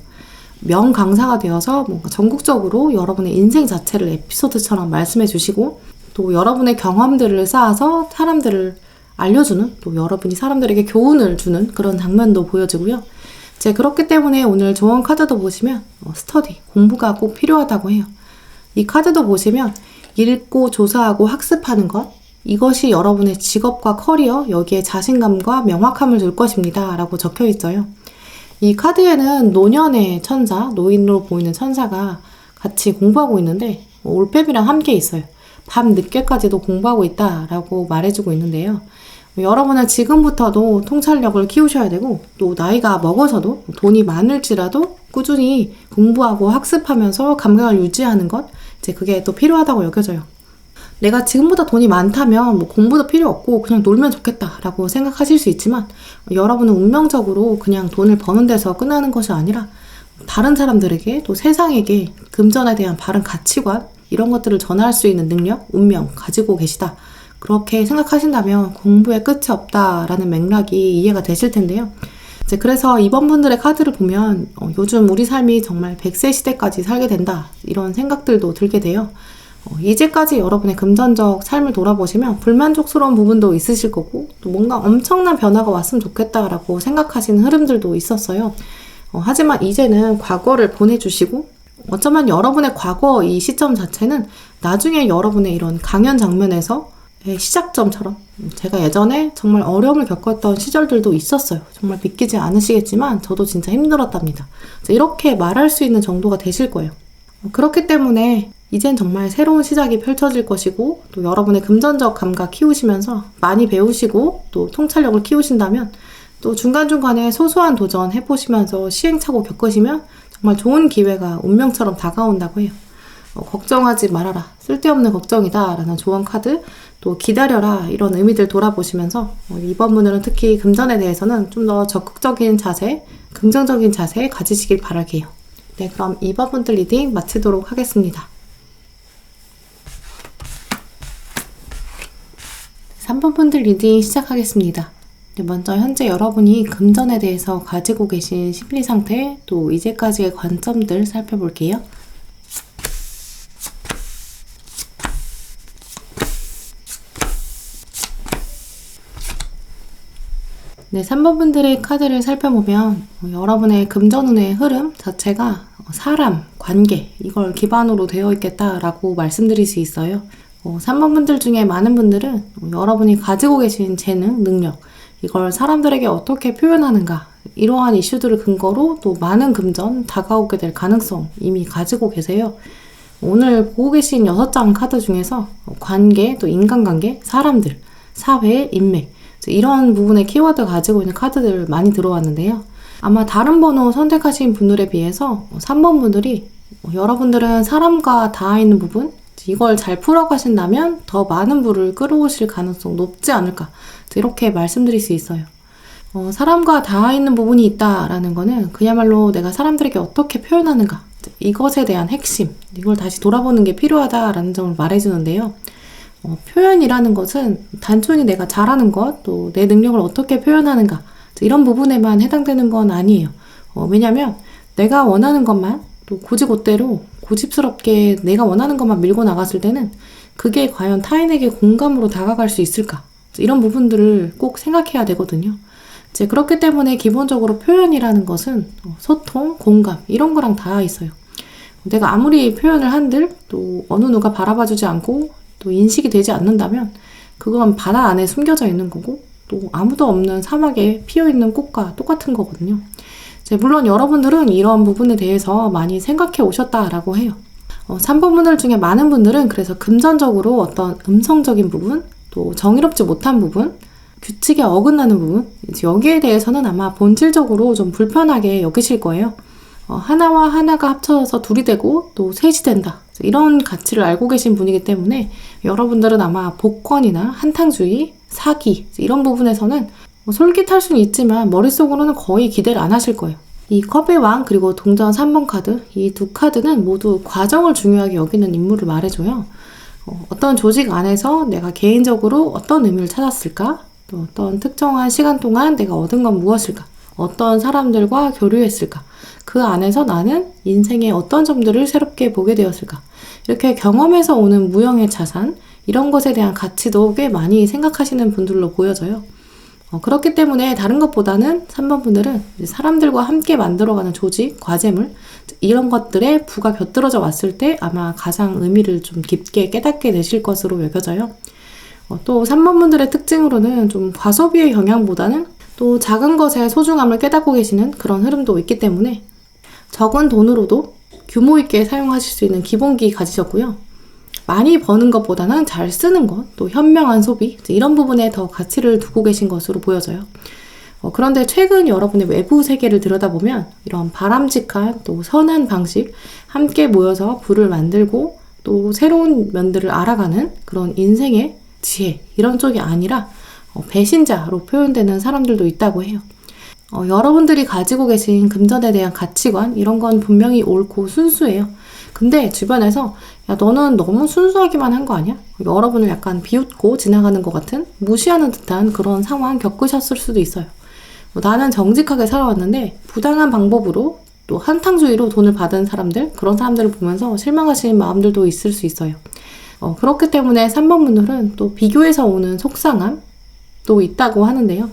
명강사가 되어서 뭔가 전국적으로 여러분의 인생 자체를 에피소드처럼 말씀해 주시고 또 여러분의 경험들을 쌓아서 사람들을 알려주는, 또 여러분이 사람들에게 교훈을 주는 그런 장면도 보여지고요. 그렇기 때문에 오늘 조언 카드도 보시면 스터디, 공부가 꼭 필요하다고 해요. 이 카드도 보시면 읽고 조사하고 학습하는 것, 이것이 여러분의 직업과 커리어, 여기에 자신감과 명확함을 줄 것입니다 라고 적혀 있어요. 이 카드에는 노년의 천사, 노인으로 보이는 천사가 같이 공부하고 있는데 올빼미랑 함께 있어요. 밤 늦게까지도 공부하고 있다라고 말해주고 있는데요. 여러분은 지금부터도 통찰력을 키우셔야 되고, 또 나이가 먹어서도 돈이 많을지라도 꾸준히 공부하고 학습하면서 감각을 유지하는 것, 이제 그게 또 필요하다고 여겨져요. 내가 지금보다 돈이 많다면 뭐 공부도 필요 없고 그냥 놀면 좋겠다라고 생각하실 수 있지만, 여러분은 운명적으로 그냥 돈을 버는 데서 끝나는 것이 아니라 다른 사람들에게, 또 세상에게 금전에 대한 바른 가치관, 이런 것들을 전할 수 있는 능력, 운명 가지고 계시다. 그렇게 생각하신다면 공부에 끝이 없다라는 맥락이 이해가 되실 텐데요. 이제 그래서 이번 분들의 카드를 보면 요즘 우리 삶이 정말 100세 시대까지 살게 된다, 이런 생각들도 들게 돼요. 이제까지 여러분의 금전적 삶을 돌아보시면 불만족스러운 부분도 있으실 거고, 또 뭔가 엄청난 변화가 왔으면 좋겠다라고 생각하시는 흐름들도 있었어요. 하지만 이제는 과거를 보내주시고, 어쩌면 여러분의 과거 이 시점 자체는 나중에 여러분의 이런 강연 장면에서 시작점처럼, 제가 예전에 정말 어려움을 겪었던 시절들도 있었어요. 정말 믿기지 않으시겠지만 저도 진짜 힘들었답니다. 이렇게 말할 수 있는 정도가 되실 거예요. 그렇기 때문에 이젠 정말 새로운 시작이 펼쳐질 것이고, 또 여러분의 금전적 감각 키우시면서 많이 배우시고 또 통찰력을 키우신다면, 또 중간중간에 소소한 도전 해보시면서 시행착오 겪으시면 정말 좋은 기회가 운명처럼 다가온다고 해요. 걱정하지 말아라, 쓸데없는 걱정이다 라는 조언 카드, 또 기다려라, 이런 의미들 돌아보시면서 이번 분들은 특히 금전에 대해서는 좀 더 적극적인 자세, 긍정적인 자세 가지시길 바랄게요. 네, 그럼 이번 분들 리딩 마치도록 하겠습니다. 3번 분들 리딩 시작하겠습니다. 먼저 현재 여러분이 금전에 대해서 가지고 계신 심리 상태, 또 이제까지의 관점들 살펴볼게요. 네, 3번 분들의 카드를 살펴보면 여러분의 금전운의 흐름 자체가 사람, 관계, 이걸 기반으로 되어 있겠다라고 말씀드릴 수 있어요. 3번 분들 중에 많은 분들은 여러분이 가지고 계신 재능, 능력, 이걸 사람들에게 어떻게 표현하는가, 이러한 이슈들을 근거로 또 많은 금전 다가오게 될 가능성 이미 가지고 계세요. 오늘 보고 계신 6장 카드 중에서 관계, 또 인간관계, 사람들, 사회, 인맥, 이런 부분의 키워드 가지고 있는 카드들 많이 들어왔는데요. 아마 다른 번호 선택하신 분들에 비해서 3번 분들이 여러분들은 사람과 닿아 있는 부분, 이걸 잘 풀어가신다면 더 많은 부를 끌어오실 가능성 높지 않을까, 이렇게 말씀드릴 수 있어요. 사람과 닿아 있는 부분이 있다라는 거는 그야말로 내가 사람들에게 어떻게 표현하는가, 이것에 대한 핵심, 이걸 다시 돌아보는 게 필요하다라는 점을 말해주는데요. 표현이라는 것은 단순히 내가 잘하는 것, 또 내 능력을 어떻게 표현하는가, 이런 부분에만 해당되는 건 아니에요. 왜냐면 내가 원하는 것만, 또 고지고대로 고집스럽게 내가 원하는 것만 밀고 나갔을 때는 그게 과연 타인에게 공감으로 다가갈 수 있을까, 이런 부분들을 꼭 생각해야 되거든요. 이제 그렇기 때문에 기본적으로 표현이라는 것은 소통, 공감, 이런 거랑 다 있어요. 내가 아무리 표현을 한들 또 어느 누가 바라봐주지 않고 또 인식이 되지 않는다면 그건 바다 안에 숨겨져 있는 거고, 또 아무도 없는 사막에 피어있는 꽃과 똑같은 거거든요. 물론 여러분들은 이런 부분에 대해서 많이 생각해 오셨다라고 해요. 3번 분들 중에 많은 분들은 그래서 금전적으로 어떤 음성적인 부분, 또 정의롭지 못한 부분, 규칙에 어긋나는 부분, 여기에 대해서는 아마 본질적으로 좀 불편하게 여기실 거예요. 하나와 하나가 합쳐서 둘이 되고 또 셋이 된다, 이런 가치를 알고 계신 분이기 때문에 여러분들은 아마 복권이나 한탕주의, 사기, 이런 부분에서는 솔깃할 수는 있지만 머릿속으로는 거의 기대를 안 하실 거예요. 이 컵의 왕, 그리고 동전 3번 카드, 이 두 카드는 모두 과정을 중요하게 여기는 인물을 말해줘요. 어떤 조직 안에서 내가 개인적으로 어떤 의미를 찾았을까, 또 어떤 특정한 시간 동안 내가 얻은 건 무엇일까, 어떤 사람들과 교류했을까, 그 안에서 나는 인생의 어떤 점들을 새롭게 보게 되었을까, 이렇게 경험에서 오는 무형의 자산, 이런 것에 대한 가치도 꽤 많이 생각하시는 분들로 보여져요. 그렇기 때문에 다른 것보다는 3번 분들은 사람들과 함께 만들어가는 조직, 과제물, 이런 것들에 부가 곁들어져 왔을 때 아마 가장 의미를 좀 깊게 깨닫게 되실 것으로 여겨져요. 또 3번 분들의 특징으로는 좀 과소비의 경향보다는 또 작은 것의 소중함을 깨닫고 계시는 그런 흐름도 있기 때문에 적은 돈으로도 규모 있게 사용하실 수 있는 기본기 가지셨고요. 많이 버는 것보다는 잘 쓰는 것, 또 현명한 소비, 이런 부분에 더 가치를 두고 계신 것으로 보여져요. 그런데 최근 여러분의 외부 세계를 들여다보면 이런 바람직한 또 선한 방식, 함께 모여서 부를 만들고 또 새로운 면들을 알아가는 그런 인생의 지혜, 이런 쪽이 아니라 배신자로 표현되는 사람들도 있다고 해요. 여러분들이 가지고 계신 금전에 대한 가치관, 이런 건 분명히 옳고 순수해요. 근데 주변에서 야, 너는 너무 순수하기만 한 거 아니야? 여러분을 약간 비웃고 지나가는 것 같은, 무시하는 듯한 그런 상황 겪으셨을 수도 있어요. 나는 정직하게 살아왔는데 부당한 방법으로 또 한탕주의로 돈을 받은 사람들, 그런 사람들을 보면서 실망하시는 마음들도 있을 수 있어요. 그렇기 때문에 3번 분들은 또 비교해서 오는 속상함 또 있다고 하는데요.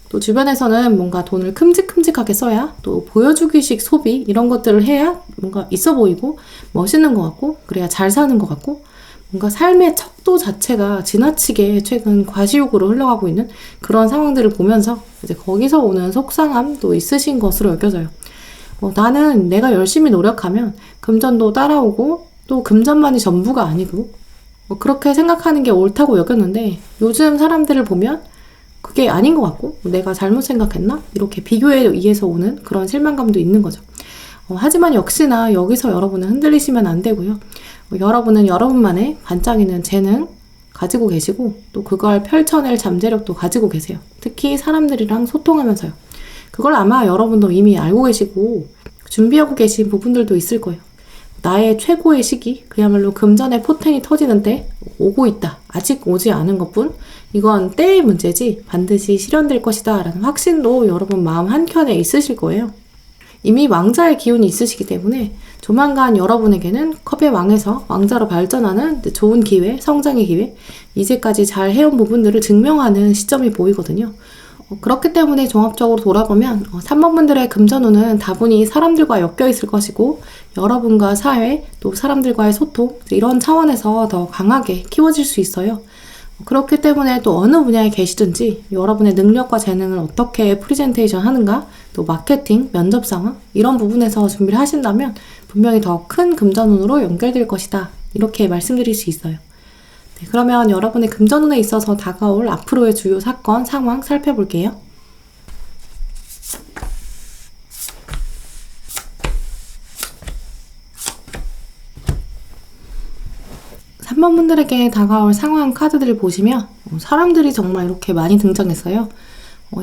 또 주변에서는 뭔가 돈을 큼직큼직하게 써야, 또 보여주기식 소비, 이런 것들을 해야 뭔가 있어 보이고 멋있는 것 같고, 그래야 잘 사는 것 같고, 뭔가 삶의 척도 자체가 지나치게 최근 과시욕으로 흘러가고 있는 그런 상황들을 보면서 이제 거기서 오는 속상함도 있으신 것으로 여겨져요. 나는 내가 열심히 노력하면 금전도 따라오고, 또 금전만이 전부가 아니고, 그렇게 생각하는 게 옳다고 여겼는데 요즘 사람들을 보면 그게 아닌 것 같고, 내가 잘못 생각했나? 이렇게 비교에 의해서 오는 그런 실망감도 있는 거죠. 하지만 역시나 여기서 여러분은 흔들리시면 안 되고요. 여러분은 여러분만의 반짝이는 재능 가지고 계시고, 또 그걸 펼쳐낼 잠재력도 가지고 계세요. 특히 사람들이랑 소통하면서요. 그걸 아마 여러분도 이미 알고 계시고 준비하고 계신 부분들도 있을 거예요. 나의 최고의 시기, 그야말로 금전의 포텐이 터지는 때 오고 있다. 아직 오지 않은 것뿐, 이건 때의 문제지 반드시 실현될 것이다 라는 확신도 여러분 마음 한켠에 있으실 거예요. 이미 왕자의 기운이 있으시기 때문에 조만간 여러분에게는 컵의 왕에서 왕자로 발전하는 좋은 기회, 성장의 기회, 이제까지 잘 해온 부분들을 증명하는 시점이 보이거든요. 그렇기 때문에 종합적으로 돌아보면 3번 분들의 금전운은 다분히 사람들과 엮여 있을 것이고, 여러분과 사회, 또 사람들과의 소통, 이런 차원에서 더 강하게 키워질 수 있어요. 그렇기 때문에 또 어느 분야에 계시든지 여러분의 능력과 재능을 어떻게 프리젠테이션 하는가, 또 마케팅, 면접 상황, 이런 부분에서 준비를 하신다면 분명히 더 큰 금전운으로 연결될 것이다, 이렇게 말씀드릴 수 있어요. 네, 그러면 여러분의 금전운에 있어서 다가올 앞으로의 주요 사건, 상황 살펴볼게요. 3번 분들에게 다가올 상황 카드들을 보시면 사람들이 정말 이렇게 많이 등장했어요.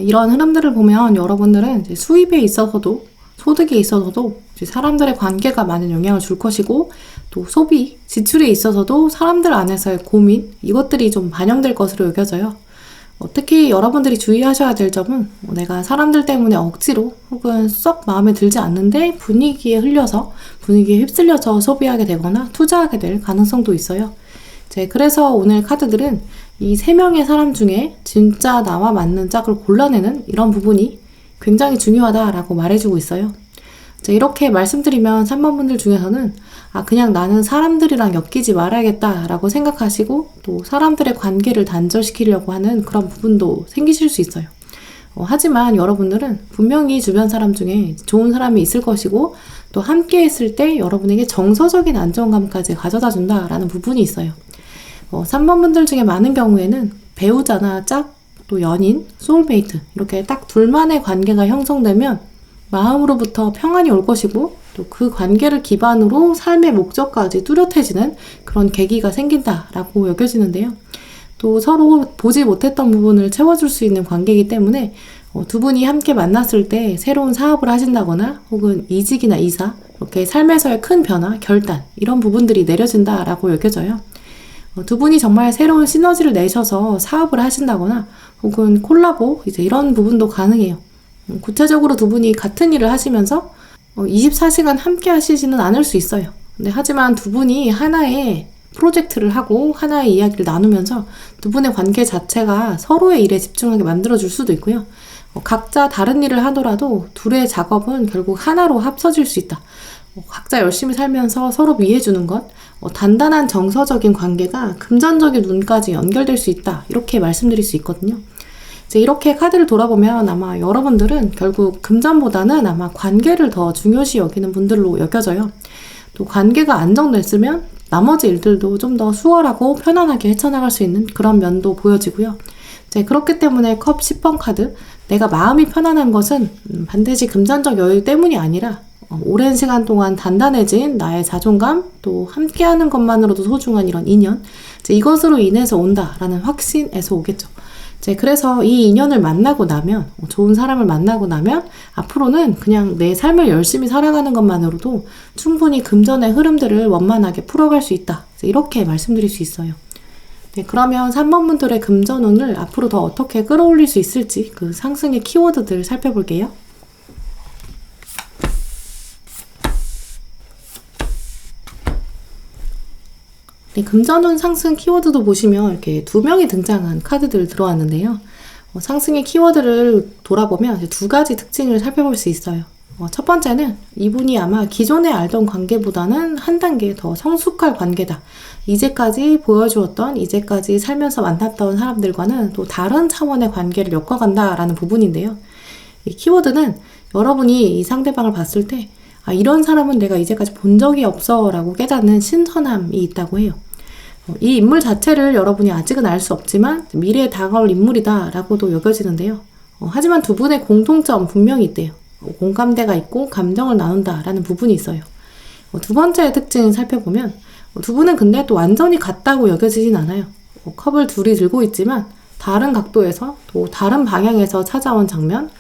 이런 흐름들을 보면 여러분들은 이제 수입에 있어서도, 소득에 있어서도 이제 사람들의 관계가 많은 영향을 줄 것이고, 또 소비, 지출에 있어서도 사람들 안에서의 고민, 이것들이 좀 반영될 것으로 여겨져요. 특히 여러분들이 주의하셔야 될 점은 내가 사람들 때문에 억지로 혹은 썩 마음에 들지 않는데 분위기에 휩쓸려서 소비하게 되거나 투자하게 될 가능성도 있어요. 그래서 오늘 카드들은 이 3명의 사람 중에 진짜 나와 맞는 짝을 골라내는 이런 부분이 굉장히 중요하다라고 말해주고 있어요. 이렇게 말씀드리면 3번 분들 중에서는 그냥 나는 사람들이랑 엮이지 말아야겠다라고 생각하시고, 또 사람들의 관계를 단절시키려고 하는 그런 부분도 생기실 수 있어요. 하지만 여러분들은 분명히 주변 사람 중에 좋은 사람이 있을 것이고, 또 함께 했을 때 여러분에게 정서적인 안정감까지 가져다 준다라는 부분이 있어요. 3번 분들 중에 많은 경우에는 배우자나 짝, 또 연인, 소울메이트, 이렇게 딱 둘만의 관계가 형성되면 마음으로부터 평안이 올 것이고, 또 그 관계를 기반으로 삶의 목적까지 뚜렷해지는 그런 계기가 생긴다라고 여겨지는데요. 또 서로 보지 못했던 부분을 채워줄 수 있는 관계이기 때문에 두 분이 함께 만났을 때 새로운 사업을 하신다거나 혹은 이직이나 이사, 이렇게 삶에서의 큰 변화, 결단, 이런 부분들이 내려진다라고 여겨져요. 두 분이 정말 새로운 시너지를 내셔서 사업을 하신다거나 혹은 콜라보, 이제 이런 부분도 가능해요. 구체적으로 두 분이 같은 일을 하시면서 24시간 함께 하시지는 않을 수 있어요. 근데 하지만 두 분이 하나의 프로젝트를 하고 하나의 이야기를 나누면서 두 분의 관계 자체가 서로의 일에 집중하게 만들어줄 수도 있고요. 각자 다른 일을 하더라도 둘의 작업은 결국 하나로 합쳐질 수 있다. 각자 열심히 살면서 서로 위해주는 것, 단단한 정서적인 관계가 금전적인 눈까지 연결될 수 있다. 이렇게 말씀드릴 수 있거든요. 이렇게 카드를 돌아보면 아마 여러분들은 결국 금전보다는 아마 관계를 더 중요시 여기는 분들로 여겨져요. 또 관계가 안정됐으면 나머지 일들도 좀 더 수월하고 편안하게 헤쳐나갈 수 있는 그런 면도 보여지고요. 그렇기 때문에 컵 10번 카드, 내가 마음이 편안한 것은 반드시 금전적 여유 때문이 아니라 오랜 시간 동안 단단해진 나의 자존감, 또 함께하는 것만으로도 소중한 이런 인연, 이것으로 인해서 온다라는 확신에서 오겠죠. 그래서 이 인연을 만나고 나면, 좋은 사람을 만나고 나면 앞으로는 그냥 내 삶을 열심히 살아가는 것만으로도 충분히 금전의 흐름들을 원만하게 풀어갈 수 있다. 이렇게 말씀드릴 수 있어요. 그러면 3번 분들의 금전운을 앞으로 더 어떻게 끌어올릴 수 있을지 그 상승의 키워드들을 살펴볼게요. 금전운 상승 키워드도 보시면 이렇게 2명이 등장한 카드들 들어왔는데요. 상승의 키워드를 돌아보면 2가지 특징을 살펴볼 수 있어요. 첫 번째는 이분이 아마 기존에 알던 관계보다는 한 단계 더 성숙할 관계다. 이제까지 보여주었던, 이제까지 살면서 만났던 사람들과는 또 다른 차원의 관계를 엮어간다라는 부분인데요. 이 키워드는 여러분이 이 상대방을 봤을 때 이런 사람은 내가 이제까지 본 적이 없어 라고 깨닫는 신선함이 있다고 해요. 이 인물 자체를 여러분이 아직은 알 수 없지만 미래에 다가올 인물이다 라고도 여겨지는데요. 하지만 두 분의 공통점 분명히 있대요. 공감대가 있고 감정을 나눈다 라는 부분이 있어요. 두 번째 특징을 살펴보면 두 분은 근데 또 완전히 같다고 여겨지진 않아요. 컵을 둘이 들고 있지만 다른 각도에서 또 다른 방향에서 찾아온 장면,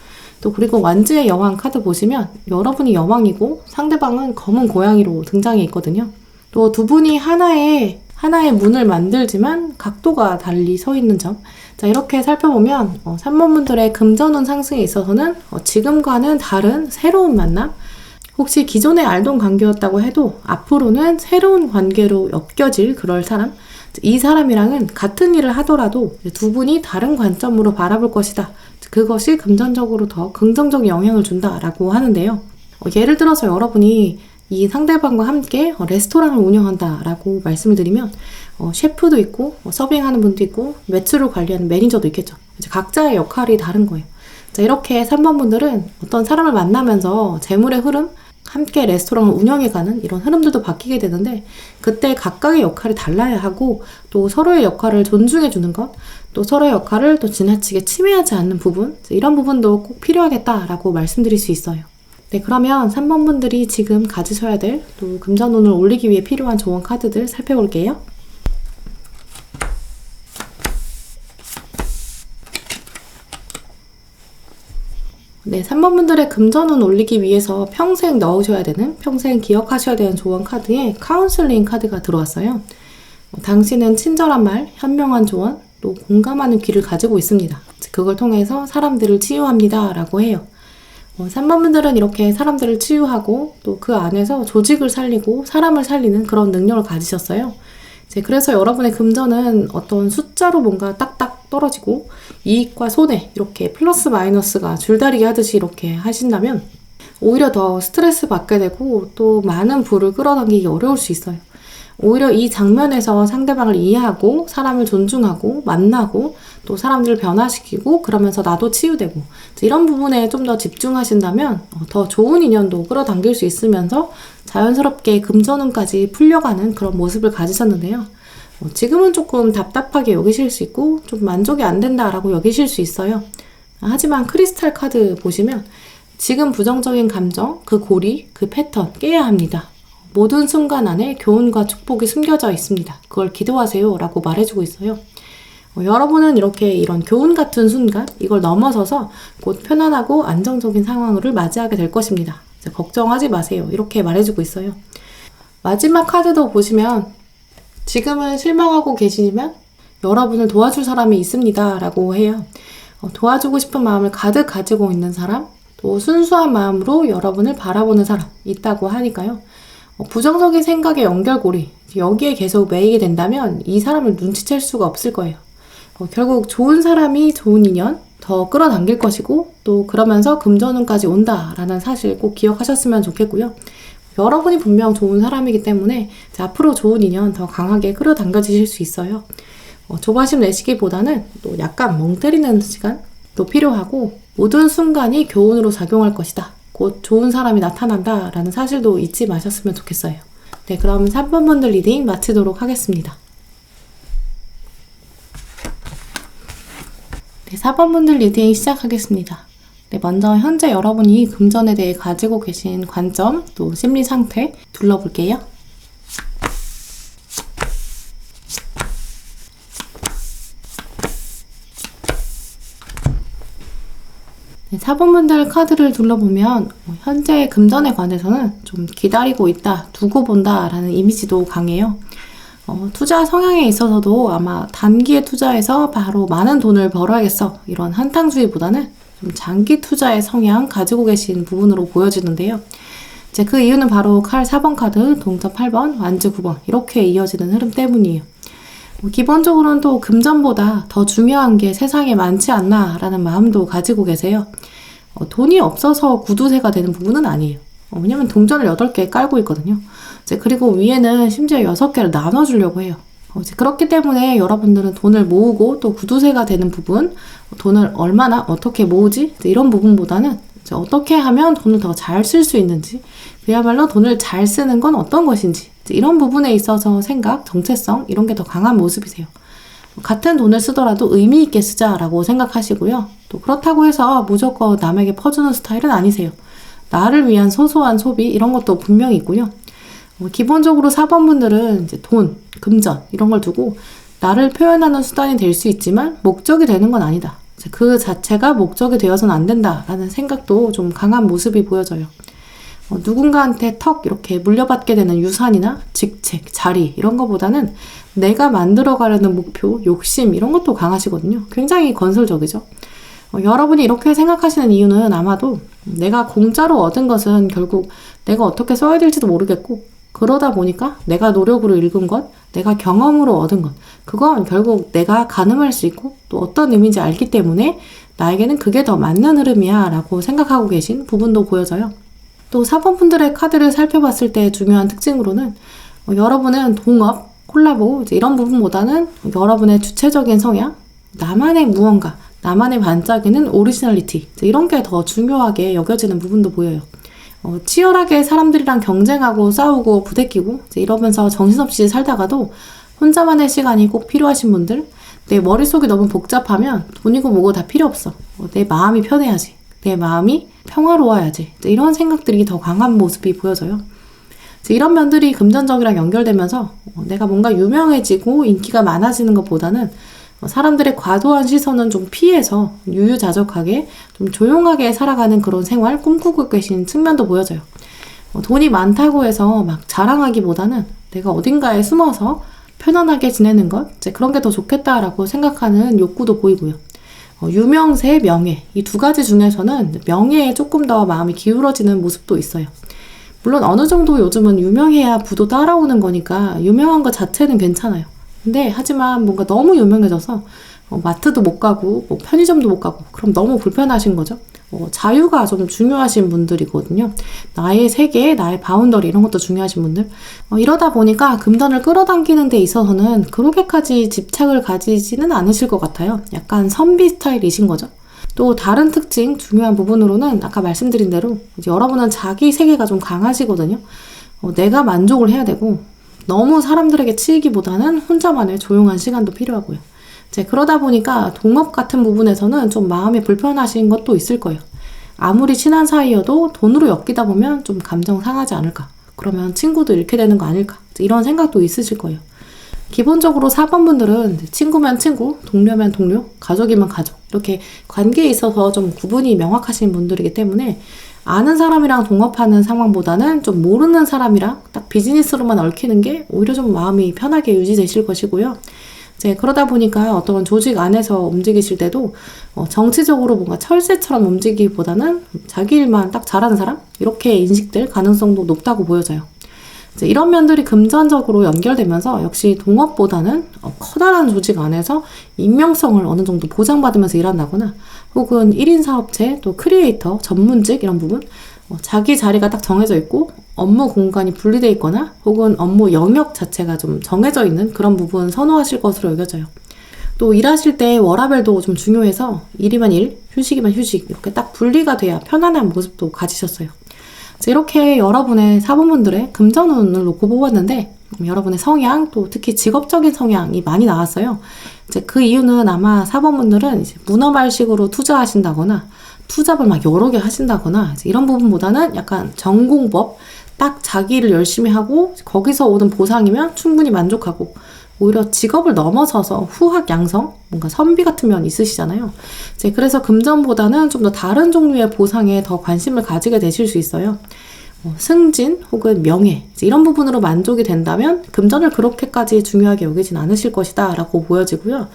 또 그리고 완주의 여왕 카드 보시면 여러분이 여왕이고 상대방은 검은 고양이로 등장해 있거든요. 또 두 분이 하나의 문을 만들지만 각도가 달리 서 있는 점. 이렇게 살펴보면 3번 분들의 금전운 상승에 있어서는 지금과는 다른 새로운 만남, 혹시 기존에 알던 관계였다고 해도 앞으로는 새로운 관계로 엮여질 그럴 사람, 이 사람이랑은 같은 일을 하더라도 두 분이 다른 관점으로 바라볼 것이다. 그것이 금전적으로 더 긍정적 영향을 준다라고 하는데요. 예를 들어서 여러분이 이 상대방과 함께 레스토랑을 운영한다라고 말씀을 드리면 셰프도 있고 서빙하는 분도 있고 매출을 관리하는 매니저도 있겠죠. 각자의 역할이 다른 거예요. 이렇게 3번 분들은 어떤 사람을 만나면서 재물의 흐름, 함께 레스토랑을 운영해가는 이런 흐름들도 바뀌게 되는데 그때 각각의 역할이 달라야 하고 또 서로의 역할을 존중해주는 것, 또 서로의 역할을 또 지나치게 침해하지 않는 부분, 이런 부분도 꼭 필요하겠다라고 말씀드릴 수 있어요. 그러면 3번 분들이 지금 가지셔야 될 또 금전운을 올리기 위해 필요한 조언 카드들 살펴볼게요. 3번 분들의 금전운 올리기 위해서 평생 넣으셔야 되는, 평생 기억하셔야 되는 조언 카드에 카운슬링 카드가 들어왔어요. 당신은 친절한 말, 현명한 조언, 또 공감하는 귀를 가지고 있습니다. 그걸 통해서 사람들을 치유합니다 라고 해요. 3번 분들은 이렇게 사람들을 치유하고 또 그 안에서 조직을 살리고 사람을 살리는 그런 능력을 가지셨어요. 그래서 여러분의 금전은 어떤 숫자로 뭔가 딱딱 떨어지고 이익과 손해, 이렇게 플러스 마이너스가 줄다리기 하듯이 이렇게 하신다면 오히려 더 스트레스 받게 되고 또 많은 부를 끌어당기기 어려울 수 있어요. 오히려 이 장면에서 상대방을 이해하고 사람을 존중하고 만나고 또 사람들을 변화시키고 그러면서 나도 치유되고 이런 부분에 좀 더 집중하신다면 더 좋은 인연도 끌어당길 수 있으면서 자연스럽게 금전운까지 풀려가는 그런 모습을 가지셨는데요. 지금은 조금 답답하게 여기실 수 있고 좀 만족이 안 된다라고 여기실 수 있어요. 하지만 크리스탈 카드 보시면 지금 부정적인 감정, 그 고리, 그 패턴 깨야 합니다. 모든 순간 안에 교훈과 축복이 숨겨져 있습니다. 그걸 기도하세요 라고 말해주고 있어요. 여러분은 이렇게 이런 교훈 같은 순간, 이걸 넘어서서 곧 편안하고 안정적인 상황을 맞이하게 될 것입니다. 걱정하지 마세요. 이렇게 말해주고 있어요. 마지막 카드도 보시면 지금은 실망하고 계시지만 여러분을 도와줄 사람이 있습니다 라고 해요. 도와주고 싶은 마음을 가득 가지고 있는 사람, 또 순수한 마음으로 여러분을 바라보는 사람 있다고 하니까요. 부정적인 생각의 연결고리, 여기에 계속 매이게 된다면 이 사람을 눈치챌 수가 없을 거예요. 결국 좋은 사람이 좋은 인연 더 끌어당길 것이고 또 그러면서 금전운까지 온다라는 사실 꼭 기억하셨으면 좋겠고요. 여러분이 분명 좋은 사람이기 때문에 앞으로 좋은 인연 더 강하게 끌어당겨지실 수 있어요. 조바심 내시기보다는 또 약간 멍 때리는 시간도 필요하고 모든 순간이 교훈으로 작용할 것이다. 곧 좋은 사람이 나타난다라는 사실도 잊지 마셨으면 좋겠어요. 네, 그럼 3번 분들 리딩 마치도록 하겠습니다. 네, 4번 분들 리딩 시작하겠습니다. 네, 먼저 현재 여러분이 금전에 대해 가지고 계신 관점, 또 심리 상태 둘러볼게요. 네, 4번 분들 카드를 둘러보면 현재 금전에 관해서는 좀 기다리고 있다, 두고 본다 라는 이미지도 강해요. 투자 성향에 있어서도 아마 단기에 투자해서 바로 많은 돈을 벌어야겠어 이런 한탕주의보다는 좀 장기 투자의 성향 가지고 계신 부분으로 보여지는데요. 이제 그 이유는 바로 칼 4번 카드, 동전 8번, 완즈 9번 이렇게 이어지는 흐름 때문이에요. 기본적으로는 또 금전보다 더 중요한 게 세상에 많지 않나 라는 마음도 가지고 계세요. 돈이 없어서 구두쇠가 되는 부분은 아니에요. 왜냐면 동전을 8개 깔고 있거든요. 이제 그리고 위에는 심지어 6개를 나눠주려고 해요. 이제 그렇기 때문에 여러분들은 돈을 모으고 또 구두쇠가 되는 부분, 돈을 얼마나 어떻게 모으지? 이런 부분보다는 이제 어떻게 하면 돈을 더 잘 쓸 수 있는지, 그야말로 돈을 잘 쓰는 건 어떤 것인지, 이런 부분에 있어서 생각, 정체성 이런 게 더 강한 모습이세요. 같은 돈을 쓰더라도 의미 있게 쓰자라고 생각하시고요. 또 그렇다고 해서 무조건 남에게 퍼주는 스타일은 아니세요. 나를 위한 소소한 소비 이런 것도 분명히 있고요. 기본적으로 4번 분들은 이제 돈, 금전 이런 걸 두고 나를 표현하는 수단이 될 수 있지만 목적이 되는 건 아니다. 그 자체가 목적이 되어서는 안 된다라는 생각도 좀 강한 모습이 보여져요. 누군가한테 턱 이렇게 물려받게 되는 유산이나 직책, 자리 이런 거보다는 내가 만들어가려는 목표, 욕심 이런 것도 강하시거든요. 굉장히 건설적이죠. 여러분이 이렇게 생각하시는 이유는 아마도 내가 공짜로 얻은 것은 결국 내가 어떻게 써야 될지도 모르겠고 그러다 보니까 내가 노력으로 읽은 것, 내가 경험으로 얻은 것 그건 결국 내가 가늠할 수 있고 또 어떤 의미인지 알기 때문에 나에게는 그게 더 맞는 흐름이야 라고 생각하고 계신 부분도 보여져요. 또 4번 분들의 카드를 살펴봤을 때 중요한 특징으로는 여러분은 동업, 콜라보 이런 부분보다는 여러분의 주체적인 성향, 나만의 무언가, 나만의 반짝이는 오리지널리티 이런 게 더 중요하게 여겨지는 부분도 보여요. 치열하게 사람들이랑 경쟁하고 싸우고 부대끼고 이러면서 정신없이 살다가도 혼자만의 시간이 꼭 필요하신 분들, 내 머릿속이 너무 복잡하면 돈이고 뭐고 다 필요 없어. 내 마음이 편해야지. 내 마음이 평화로워야지. 이런 생각들이 더 강한 모습이 보여져요. 이런 면들이 금전적이랑 연결되면서 내가 뭔가 유명해지고 인기가 많아지는 것보다는 사람들의 과도한 시선은 좀 피해서 유유자적하게 좀 조용하게 살아가는 그런 생활 꿈꾸고 계신 측면도 보여져요. 돈이 많다고 해서 막 자랑하기보다는 내가 어딘가에 숨어서 편안하게 지내는 것, 이제 그런 게 더 좋겠다라고 생각하는 욕구도 보이고요. 유명세, 명예 이 두 가지 중에서는 명예에 조금 더 마음이 기울어지는 모습도 있어요. 물론 어느 정도 요즘은 유명해야 부도 따라오는 거니까 유명한 것 자체는 괜찮아요. 근데 하지만 뭔가 너무 유명해져서 마트도 못 가고 편의점도 못 가고 그럼 너무 불편하신 거죠. 자유가 좀 중요하신 분들이거든요. 나의 세계, 나의 바운더리 이런 것도 중요하신 분들. 이러다 보니까 금전을 끌어당기는 데 있어서는 그렇게까지 집착을 가지지는 않으실 것 같아요. 약간 선비 스타일이신 거죠. 또 다른 특징, 중요한 부분으로는 아까 말씀드린 대로 여러분은 자기 세계가 좀 강하시거든요. 내가 만족을 해야 되고 너무 사람들에게 치이기보다는 혼자만의 조용한 시간도 필요하고요. 이제 그러다 보니까 동업 같은 부분에서는 좀 마음이 불편하신 것도 있을 거예요. 아무리 친한 사이여도 돈으로 엮이다 보면 좀 감정 상하지 않을까? 그러면 친구도 잃게 되는 거 아닐까? 이런 생각도 있으실 거예요. 기본적으로 4번 분들은 친구면 친구, 동료면 동료, 가족이면 가족 이렇게 관계에 있어서 좀 구분이 명확하신 분들이기 때문에 아는 사람이랑 동업하는 상황보다는 좀 모르는 사람이랑 딱 비즈니스로만 얽히는 게 오히려 좀 마음이 편하게 유지되실 것이고요. 이제 그러다 보니까 어떤 조직 안에서 움직이실 때도 정치적으로 뭔가 철새처럼 움직이기보다는 자기 일만 딱 잘하는 사람? 이렇게 인식될 가능성도 높다고 보여져요. 이제 이런 면들이 금전적으로 연결되면서 역시 동업보다는 커다란 조직 안에서 익명성을 어느 정도 보장받으면서 일한다거나 혹은 1인 사업체, 또 크리에이터, 전문직 이런 부분 자기 자리가 딱 정해져 있고 업무 공간이 분리되어 있거나 혹은 업무 영역 자체가 좀 정해져 있는 그런 부분 선호하실 것으로 여겨져요. 또 일하실 때 워라밸도 좀 중요해서 일이면 일, 휴식이면 휴식 이렇게 딱 분리가 돼야 편안한 모습도 가지셨어요. 이렇게 여러분의 사범분들의 금전운을 놓고 뽑았는데 여러분의 성향, 또 특히 직업적인 성향이 많이 나왔어요. 이제 그 이유는 아마 사범분들은 이제 문어발식으로 투자하신다거나 투잡을 막 여러 개 하신다거나 이런 부분보다는 약간 전공법, 딱 자기를 열심히 하고 거기서 오는 보상이면 충분히 만족하고 오히려 직업을 넘어서서 후학 양성, 뭔가 선비 같은 면 있으시잖아요. 이제 그래서 금전보다는 좀 더 다른 종류의 보상에 더 관심을 가지게 되실 수 있어요. 승진 혹은 명예 이런 부분으로 만족이 된다면 금전을 그렇게까지 중요하게 여기진 않으실 것이다 라고 보여지고요.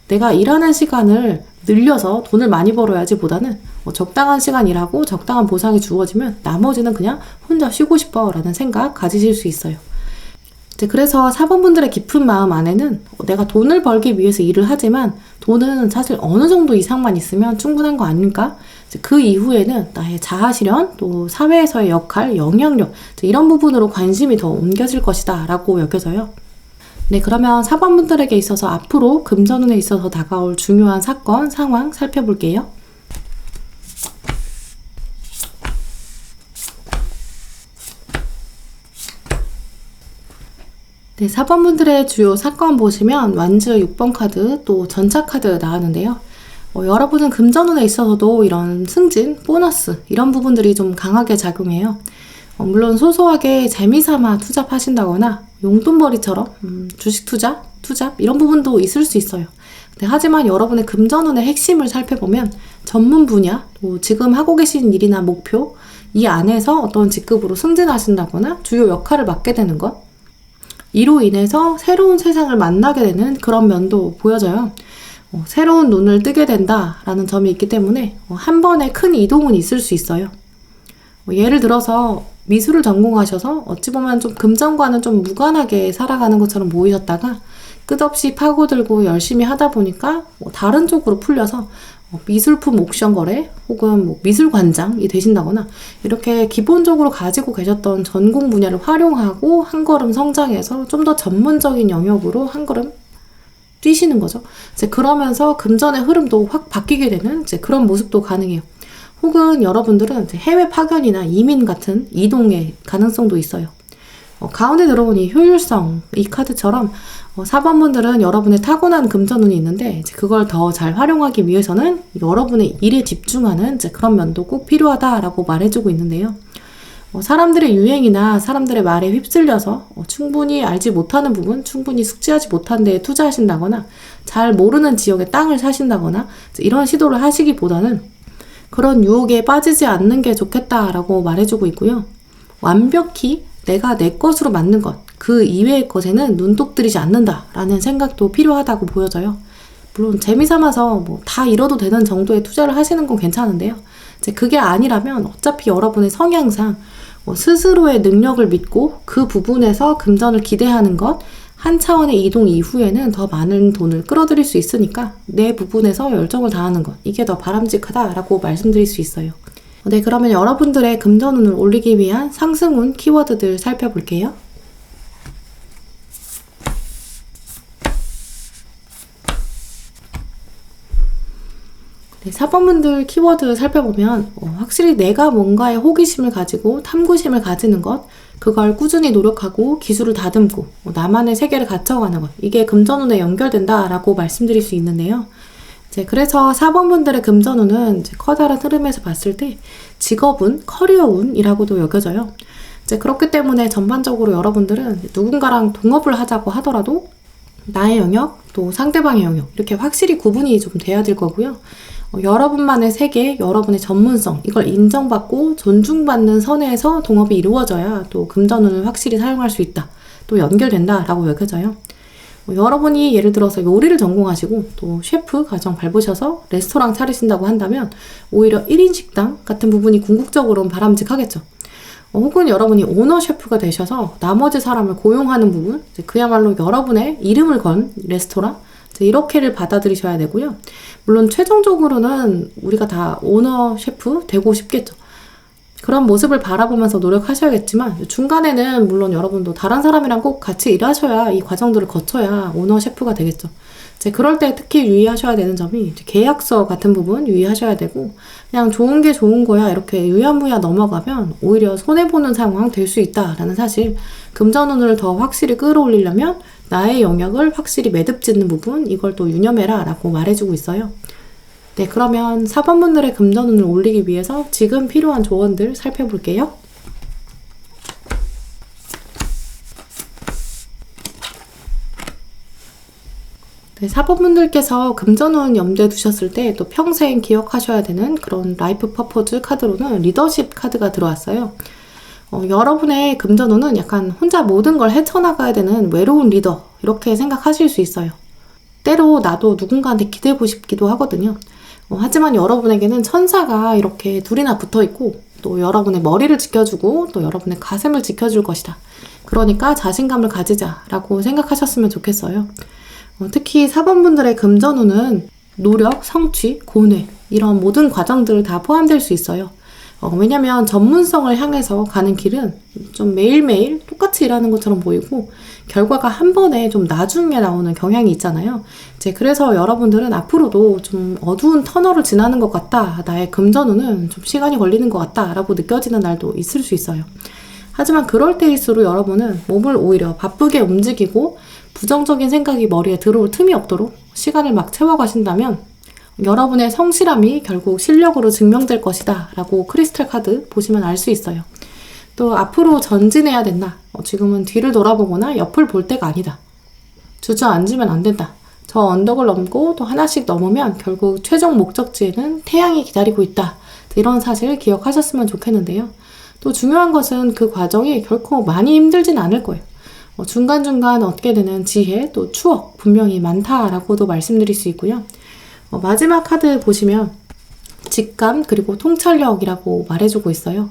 내가 일하는 시간을 늘려서 돈을 많이 벌어야지 보다는 적당한 시간 일하고 적당한 보상이 주어지면 나머지는 그냥 혼자 쉬고 싶어 라는 생각 가지실 수 있어요. 그래서 사범분들의 깊은 마음 안에는 내가 돈을 벌기 위해서 일을 하지만 돈은 사실 어느 정도 이상만 있으면 충분한 거 아닐까? 그 이후에는 나의 자아실현, 또 사회에서의 역할, 영향력 이런 부분으로 관심이 더 옮겨질 것이다 라고 여겨져요. 네, 그러면 사범분들에게 있어서 앞으로 금전운에 있어서 다가올 중요한 사건, 상황 살펴볼게요. 네, 4번분들의 주요 사건 보시면 완즈 6번 카드, 또 전차 카드 나왔는데요. 여러분은 금전운에 있어서도 이런 승진, 보너스 이런 부분들이 좀 강하게 작용해요. 물론 소소하게 재미삼아 투잡하신다거나 용돈벌이처럼 주식 투자, 투잡 이런 부분도 있을 수 있어요. 네, 하지만 여러분의 금전운의 핵심을 살펴보면 전문 분야, 또 지금 하고 계신 일이나 목표 이 안에서 어떤 직급으로 승진하신다거나 주요 역할을 맡게 되는 것, 이로 인해서 새로운 세상을 만나게 되는 그런 면도 보여져요. 새로운 눈을 뜨게 된다라는 점이 있기 때문에 한 번에 큰 이동은 있을 수 있어요. 예를 들어서 미술을 전공하셔서 어찌 보면 좀 금전과는 좀 무관하게 살아가는 것처럼 보이셨다가 끝없이 파고들고 열심히 하다 보니까 다른 쪽으로 풀려서 미술품 옥션 거래 혹은 미술관장이 되신다거나 이렇게 기본적으로 가지고 계셨던 전공 분야를 활용하고 한 걸음 성장해서 좀 더 전문적인 영역으로 한 걸음 뛰시는 거죠. 이제 그러면서 금전의 흐름도 확 바뀌게 되는 이제 그런 모습도 가능해요. 혹은 여러분들은 이제 해외 파견이나 이민 같은 이동의 가능성도 있어요. 가운데 들어온 이 효율성, 이 카드처럼 4번분들은 여러분의 타고난 금전운이 있는데 이제 그걸 더 잘 활용하기 위해서는 여러분의 일에 집중하는 이제 그런 면도 꼭 필요하다라고 말해주고 있는데요. 사람들의 유행이나 사람들의 말에 휩쓸려서 충분히 알지 못하는 부분, 충분히 숙지하지 못한 데에 투자하신다거나 잘 모르는 지역에 땅을 사신다거나 이런 시도를 하시기보다는 그런 유혹에 빠지지 않는 게 좋겠다라고 말해주고 있고요. 완벽히 내가 내 것으로 맞는 것, 그 이외의 것에는 눈독 들이지 않는다라는 생각도 필요하다고 보여져요. 물론 재미삼아서 다 잃어도 되는 정도의 투자를 하시는 건 괜찮은데요. 이제 그게 아니라면 어차피 여러분의 성향상 스스로의 능력을 믿고 그 부분에서 금전을 기대하는 것, 한 차원의 이동 이후에는 더 많은 돈을 끌어들일 수 있으니까 내 부분에서 열정을 다하는 것, 이게 더 바람직하다라고 말씀드릴 수 있어요. 네, 그러면 여러분들의 금전운을 올리기 위한 상승운 키워드들 살펴볼게요. 네, 4번분들 키워드 살펴보면 확실히 내가 뭔가에 호기심을 가지고 탐구심을 가지는 것, 그걸 꾸준히 노력하고 기술을 다듬고 나만의 세계를 갖춰가는 것, 이게 금전운에 연결된다라고 말씀드릴 수 있는데요. 그래서 4번분들의 금전운은 커다란 흐름에서 봤을 때 직업운, 커리어운이라고도 여겨져요. 그렇기 때문에 전반적으로 여러분들은 누군가랑 동업을 하자고 하더라도 나의 영역, 또 상대방의 영역 이렇게 확실히 구분이 좀 돼야 될 거고요. 여러분만의 세계, 여러분의 전문성 이걸 인정받고 존중받는 선에서 동업이 이루어져야 또 금전운을 확실히 사용할 수 있다. 또 연결된다라고 여겨져요. 여러분이 예를 들어서 요리를 전공하시고 또 셰프 과정 밟으셔서 레스토랑 차리신다고 한다면 오히려 1인 식당 같은 부분이 궁극적으로는 바람직하겠죠. 혹은 여러분이 오너 셰프가 되셔서 나머지 사람을 고용하는 부분, 그야말로 여러분의 이름을 건 레스토랑, 이렇게를 받아들이셔야 되고요. 물론 최종적으로는 우리가 다 오너 셰프 되고 싶겠죠. 그런 모습을 바라보면서 노력하셔야겠지만 중간에는 물론 여러분도 다른 사람이랑 꼭 같이 일하셔야 이 과정들을 거쳐야 오너 셰프가 되겠죠. 이제 그럴 때 특히 유의하셔야 되는 점이 이제 계약서 같은 부분 유의하셔야 되고, 그냥 좋은 게 좋은 거야 이렇게 유야무야 넘어가면 오히려 손해보는 상황 될 수 있다라는 사실, 금전운을 더 확실히 끌어올리려면 나의 영역을 확실히 매듭 짓는 부분, 이걸 또 유념해라 라고 말해주고 있어요. 네, 그러면 4번 분들의 금전운을 올리기 위해서 지금 필요한 조언들 살펴볼게요. 네, 4번 분들께서 금전운 염두에 두셨을 때 또 평생 기억하셔야 되는 그런 라이프 퍼포즈 카드로는 리더십 카드가 들어왔어요. 여러분의 금전운은 약간 혼자 모든 걸 헤쳐나가야 되는 외로운 리더, 이렇게 생각하실 수 있어요. 때로 나도 누군가한테 기대고 싶기도 하거든요. 하지만 여러분에게는 천사가 이렇게 둘이나 붙어 있고, 또 여러분의 머리를 지켜주고 또 여러분의 가슴을 지켜줄 것이다. 그러니까 자신감을 가지자라고 생각하셨으면 좋겠어요. 특히 4번 분들의 금전운은 노력, 성취, 고뇌 이런 모든 과정들 다 포함될 수 있어요. 왜냐면 전문성을 향해서 가는 길은 좀 매일매일 똑같이 일하는 것처럼 보이고 결과가 한 번에 좀 나중에 나오는 경향이 있잖아요. 이제 그래서 여러분들은 앞으로도 좀 어두운 터널을 지나는 것 같다, 나의 금전운은 좀 시간이 걸리는 것 같다 라고 느껴지는 날도 있을 수 있어요. 하지만 그럴 때일수록 여러분은 몸을 오히려 바쁘게 움직이고 부정적인 생각이 머리에 들어올 틈이 없도록 시간을 막 채워가신다면 여러분의 성실함이 결국 실력으로 증명될 것이다 라고 크리스탈 카드 보시면 알 수 있어요. 또 앞으로 전진해야 된다. 지금은 뒤를 돌아보거나 옆을 볼 때가 아니다. 주저앉으면 안 된다. 저 언덕을 넘고 또 하나씩 넘으면 결국 최종 목적지에는 태양이 기다리고 있다. 이런 사실 기억하셨으면 좋겠는데요. 또 중요한 것은 그 과정이 결코 많이 힘들진 않을 거예요. 중간중간 얻게 되는 지혜, 또 추억 분명히 많다라고도 말씀드릴 수 있고요. 마지막 카드 보시면 직감 그리고 통찰력이라고 말해주고 있어요.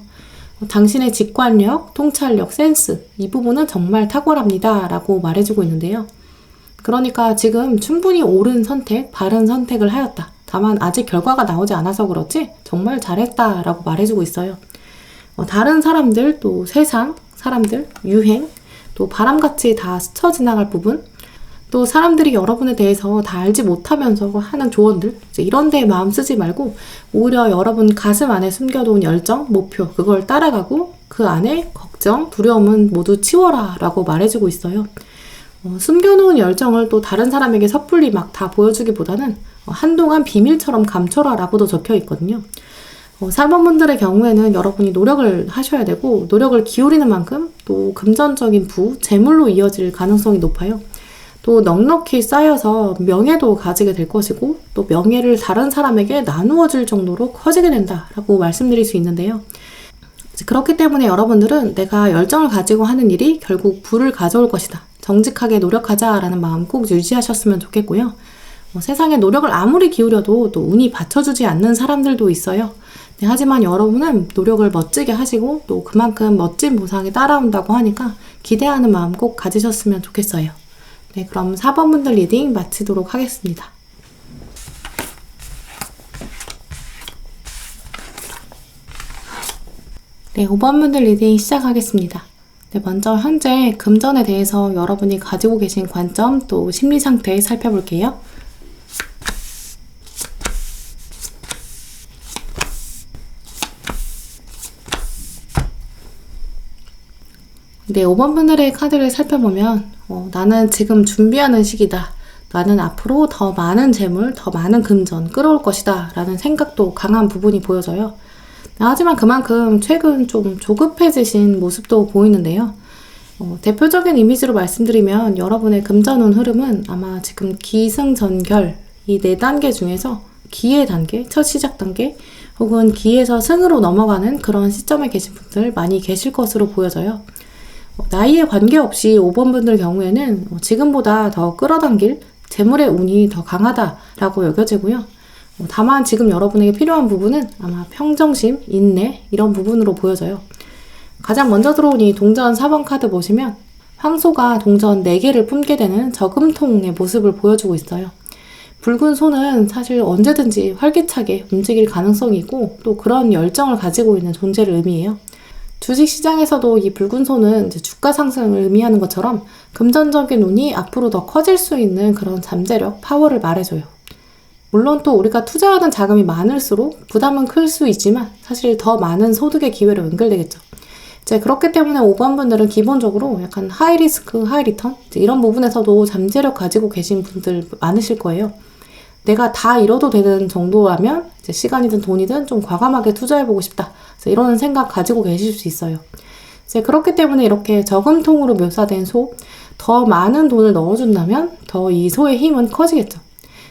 당신의 직관력, 통찰력, 센스 이 부분은 정말 탁월합니다 라고 말해주고 있는데요. 그러니까 지금 충분히 옳은 선택, 바른 선택을 하였다. 다만 아직 결과가 나오지 않아서 그렇지 정말 잘했다 라고 말해주고 있어요. 다른 사람들, 또 세상, 사람들, 유행, 또 바람같이 다 스쳐 지나갈 부분, 또 사람들이 여러분에 대해서 다 알지 못하면서 하는 조언들, 이런 데에 마음 쓰지 말고 오히려 여러분 가슴 안에 숨겨놓은 열정, 목표 그걸 따라가고 그 안에 걱정, 두려움은 모두 치워라 라고 말해주고 있어요. 숨겨놓은 열정을 또 다른 사람에게 섣불리 막 다 보여주기보다는 한동안 비밀처럼 감춰라 라고도 적혀 있거든요. 4번 분들의 경우에는 여러분이 노력을 하셔야 되고 노력을 기울이는 만큼 또 금전적인 재물로 이어질 가능성이 높아요. 또 넉넉히 쌓여서 명예도 가지게 될 것이고 또 명예를 다른 사람에게 나누어 줄 정도로 커지게 된다라고 말씀드릴 수 있는데요. 그렇기 때문에 여러분들은 내가 열정을 가지고 하는 일이 결국 부를 가져올 것이다. 정직하게 노력하자라는 마음 꼭 유지하셨으면 좋겠고요. 세상에 노력을 아무리 기울여도 또 운이 받쳐주지 않는 사람들도 있어요. 네, 하지만 여러분은 노력을 멋지게 하시고 또 그만큼 멋진 보상이 따라온다고 하니까 기대하는 마음 꼭 가지셨으면 좋겠어요. 네, 그럼 4번 분들 리딩 마치도록 하겠습니다. 네, 5번 분들 리딩 시작하겠습니다. 네, 먼저 현재 금전에 대해서 여러분이 가지고 계신 관점 또 심리 상태 살펴볼게요. 네, 5번 분들의 카드를 살펴보면 나는 지금 준비하는 시기다. 나는 앞으로 더 많은 재물, 더 많은 금전 끌어올 것이다 라는 생각도 강한 부분이 보여져요. 하지만 그만큼 최근 좀 조급해지신 모습도 보이는데요. 대표적인 이미지로 말씀드리면 여러분의 금전운 흐름은 아마 지금 기승전결 이 4단계 중에서 기의 단계, 첫 시작 단계 혹은 기에서 승으로 넘어가는 그런 시점에 계신 분들 많이 계실 것으로 보여져요. 나이에 관계없이 5번 분들 경우에는 지금보다 더 끌어당길 재물의 운이 더 강하다라고 여겨지고요. 다만 지금 여러분에게 필요한 부분은 아마 평정심, 인내 이런 부분으로 보여져요. 가장 먼저 들어온 이 동전 4번 카드 보시면 황소가 동전 4개를 품게 되는 저금통의 모습을 보여주고 있어요. 붉은 소는 사실 언제든지 활기차게 움직일 가능성이 있고 또 그런 열정을 가지고 있는 존재를 의미해요. 주식시장에서도 이 붉은 손은 이제 주가 상승을 의미하는 것처럼 금전적인 운이 앞으로 더 커질 수 있는 그런 잠재력, 파워를 말해줘요. 물론 또 우리가 투자하는 자금이 많을수록 부담은 클 수 있지만 사실 더 많은 소득의 기회로 연결되겠죠. 이제 그렇기 때문에 5번 분들은 기본적으로 약간 하이 리스크, 하이 리턴 이런 부분에서도 잠재력 가지고 계신 분들 많으실 거예요. 내가 다 잃어도 되는 정도라면 이제 시간이든 돈이든 좀 과감하게 투자해보고 싶다. 이런 생각 가지고 계실 수 있어요. 이제 그렇기 때문에 이렇게 저금통으로 묘사된 소, 더 많은 돈을 넣어준다면 더 이 소의 힘은 커지겠죠.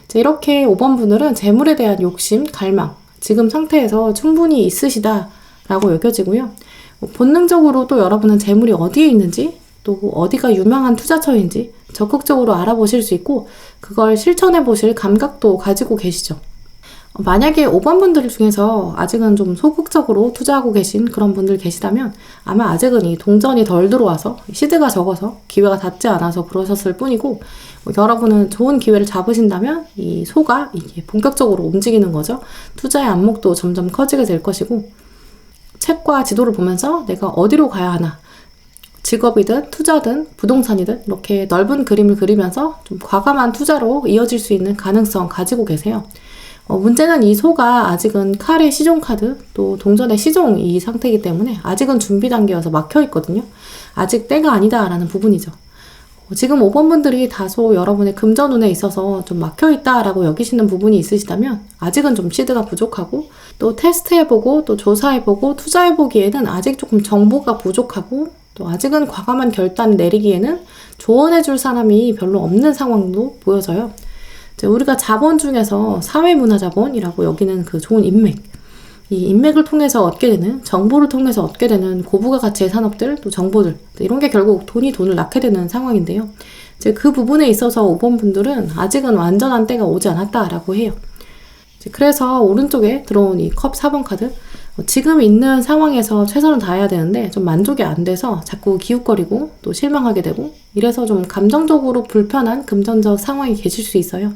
이제 이렇게 5번 분들은 재물에 대한 욕심, 갈망, 지금 상태에서 충분히 있으시다라고 여겨지고요. 본능적으로 또 여러분은 재물이 어디에 있는지, 또 어디가 유명한 투자처인지 적극적으로 알아보실 수 있고 그걸 실천해 보실 감각도 가지고 계시죠. 만약에 5번 분들 중에서 아직은 좀 소극적으로 투자하고 계신 그런 분들 계시다면 아마 아직은 이 동전이 덜 들어와서 시드가 적어서 기회가 닿지 않아서 그러셨을 뿐이고 여러분은 좋은 기회를 잡으신다면 이 소가 이게 본격적으로 움직이는 거죠. 투자의 안목도 점점 커지게 될 것이고 책과 지도를 보면서 내가 어디로 가야 하나 직업이든 투자든 부동산이든 이렇게 넓은 그림을 그리면서 좀 과감한 투자로 이어질 수 있는 가능성 가지고 계세요. 문제는 이 소가 아직은 칼의 시종카드 또 동전의 시종 이 상태이기 때문에 아직은 준비 단계여서 막혀 있거든요. 아직 때가 아니다라는 부분이죠. 지금 5번 분들이 다소 여러분의 금전운에 있어서 좀 막혀 있다라고 여기시는 부분이 있으시다면 아직은 좀 시드가 부족하고 또 테스트해보고 또 조사해보고 투자해보기에는 아직 조금 정보가 부족하고 또 아직은 과감한 결단을 내리기에는 조언해줄 사람이 별로 없는 상황도 보여져요. 우리가 자본 중에서 사회문화자본이라고 여기는 그 좋은 인맥, 이 인맥을 통해서 얻게 되는, 정보를 통해서 얻게 되는 고부가 가치의 산업들, 또 정보들, 이런 게 결국 돈을 낳게 되는 상황인데요. 이제 그 부분에 있어서 5번 분들은 아직은 완전한 때가 오지 않았다라고 해요. 그래서 오른쪽에 들어온 이 컵 4번 카드, 지금 있는 상황에서 최선을 다해야 되는데 좀 만족이 안 돼서 자꾸 기웃거리고 또 실망하게 되고 이래서 좀 감정적으로 불편한 금전적 상황이 계실 수 있어요.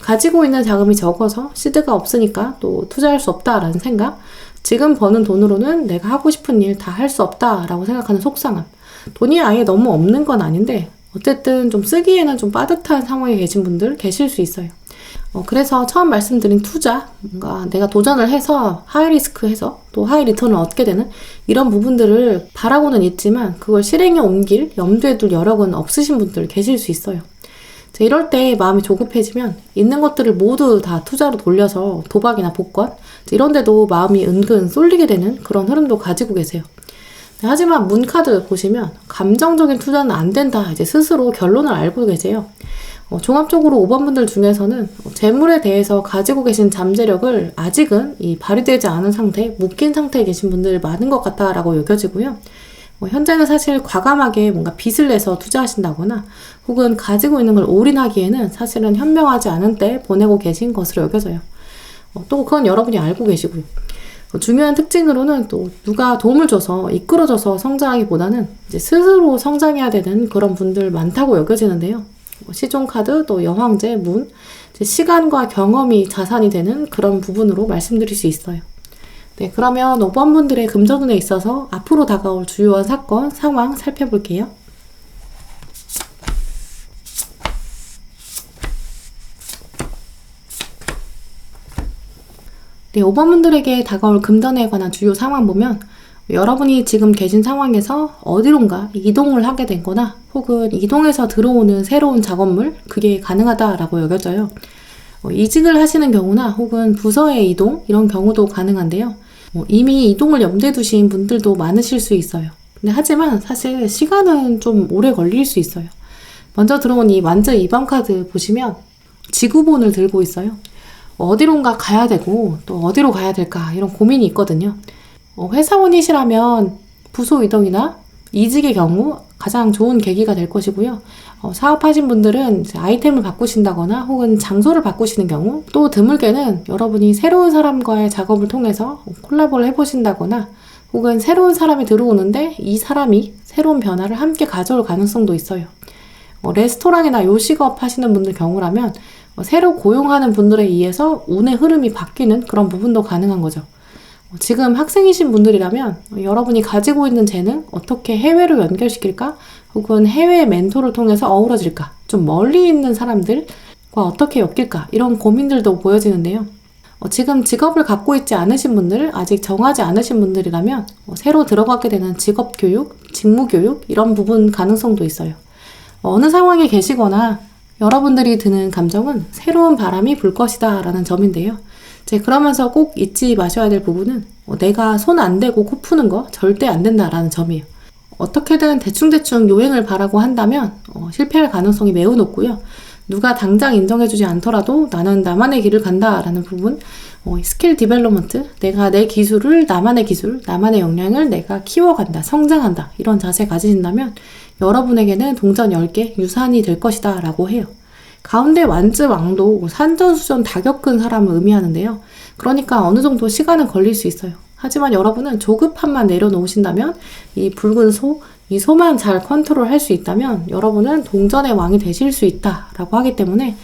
가지고 있는 자금이 적어서 시드가 없으니까 또 투자할 수 없다라는 생각, 지금 버는 돈으로는 내가 하고 싶은 일 다 할 수 없다라고 생각하는 속상함, 돈이 아예 너무 없는 건 아닌데 어쨌든 좀 쓰기에는 좀 빠듯한 상황에 계신 분들 계실 수 있어요. 그래서 처음 말씀드린 투자, 뭔가 내가 도전을 해서 하이 리스크 해서 또 하이 리턴을 얻게 되는 이런 부분들을 바라고는 있지만 그걸 실행에 옮길 염두에 둘 여력은 없으신 분들 계실 수 있어요. 이럴 때 마음이 조급해지면 있는 것들을 모두 다 투자로 돌려서 도박이나 복권 이런 데도 마음이 은근 쏠리게 되는 그런 흐름도 가지고 계세요. 하지만 문카드 보시면 감정적인 투자는 안 된다 이제 스스로 결론을 알고 계세요. 종합적으로 5번 분들 중에서는 재물에 대해서 가지고 계신 잠재력을 아직은 이 발휘되지 않은 상태, 묶인 상태에 계신 분들 많은 것 같다라고 여겨지고요. 현재는 사실 과감하게 뭔가 빚을 내서 투자하신다거나 혹은 가지고 있는 걸 올인하기에는 사실은 현명하지 않은 때 보내고 계신 것으로 여겨져요. 또 그건 여러분이 알고 계시고요. 중요한 특징으로는 또 누가 도움을 줘서 이끌어줘서 성장하기보다는 이제 스스로 성장해야 되는 그런 분들 많다고 여겨지는데요. 시종카드, 또 여황제, 문, 시간과 경험이 자산이 되는 그런 부분으로 말씀드릴 수 있어요. 네, 그러면 5번 분들의 금전운에 있어서 앞으로 다가올 주요한 사건, 상황 살펴볼게요. 네, 5번 분들에게 다가올 금전에 관한 주요 상황 보면 여러분이 지금 계신 상황에서 어디론가 이동을 하게 된 거나 혹은 이동해서 들어오는 새로운 작업물 그게 가능하다라고 여겨져요. 이직을 하시는 경우나 혹은 부서의 이동 이런 경우도 가능한데요. 이미 이동을 염두에 두신 분들도 많으실 수 있어요. 근데 하지만 사실 시간은 좀 오래 걸릴 수 있어요. 먼저 들어온 이 완즈 2번 카드 보시면 지구본을 들고 있어요. 어디론가 가야 되고 또 어디로 가야 될까 이런 고민이 있거든요. 회사원이시라면 부서 이동이나 이직의 경우 가장 좋은 계기가 될 것이고요. 사업하신 분들은 이제 아이템을 바꾸신다거나 혹은 장소를 바꾸시는 경우, 또 드물게는 여러분이 새로운 사람과의 작업을 통해서 콜라보를 해보신다거나 혹은 새로운 사람이 들어오는데 이 사람이 새로운 변화를 함께 가져올 가능성도 있어요. 레스토랑이나 요식업 하시는 분들 경우라면 새로 고용하는 분들에 의해서 운의 흐름이 바뀌는 그런 부분도 가능한 거죠. 지금 학생이신 분들이라면 여러분이 가지고 있는 재능 어떻게 해외로 연결시킬까? 혹은 해외 멘토를 통해서 어우러질까? 좀 멀리 있는 사람들과 어떻게 엮일까? 이런 고민들도 보여지는데요. 지금 직업을 갖고 있지 않으신 분들, 아직 정하지 않으신 분들이라면 새로 들어가게 되는 직업 교육, 직무 교육 이런 부분 가능성도 있어요. 어느 상황에 계시거나 여러분들이 드는 감정은 새로운 바람이 불 것이다 라는 점인데요. 그러면서 꼭 잊지 마셔야 될 부분은 내가 손 안 대고 코 푸는 거 절대 안 된다라는 점이에요. 어떻게든 대충대충 요행을 바라고 한다면 실패할 가능성이 매우 높고요. 누가 당장 인정해주지 않더라도 나는 나만의 길을 간다라는 부분, 스킬 디벨롭먼트, 내가 내 기술을, 나만의 기술, 나만의 역량을 내가 키워간다, 성장한다 이런 자세 가지신다면 여러분에게는 동전 10개 유산이 될 것이다 라고 해요. 가운데 완즈왕도 산전수전 다 겪은 사람을 의미하는데요. 그러니까 어느 정도 시간은 걸릴 수 있어요. 하지만 여러분은 조급함만 내려놓으신다면 이 붉은 소, 이 소만 잘 컨트롤 할 수 있다면 여러분은 동전의 왕이 되실 수 있다라고 하기 때문에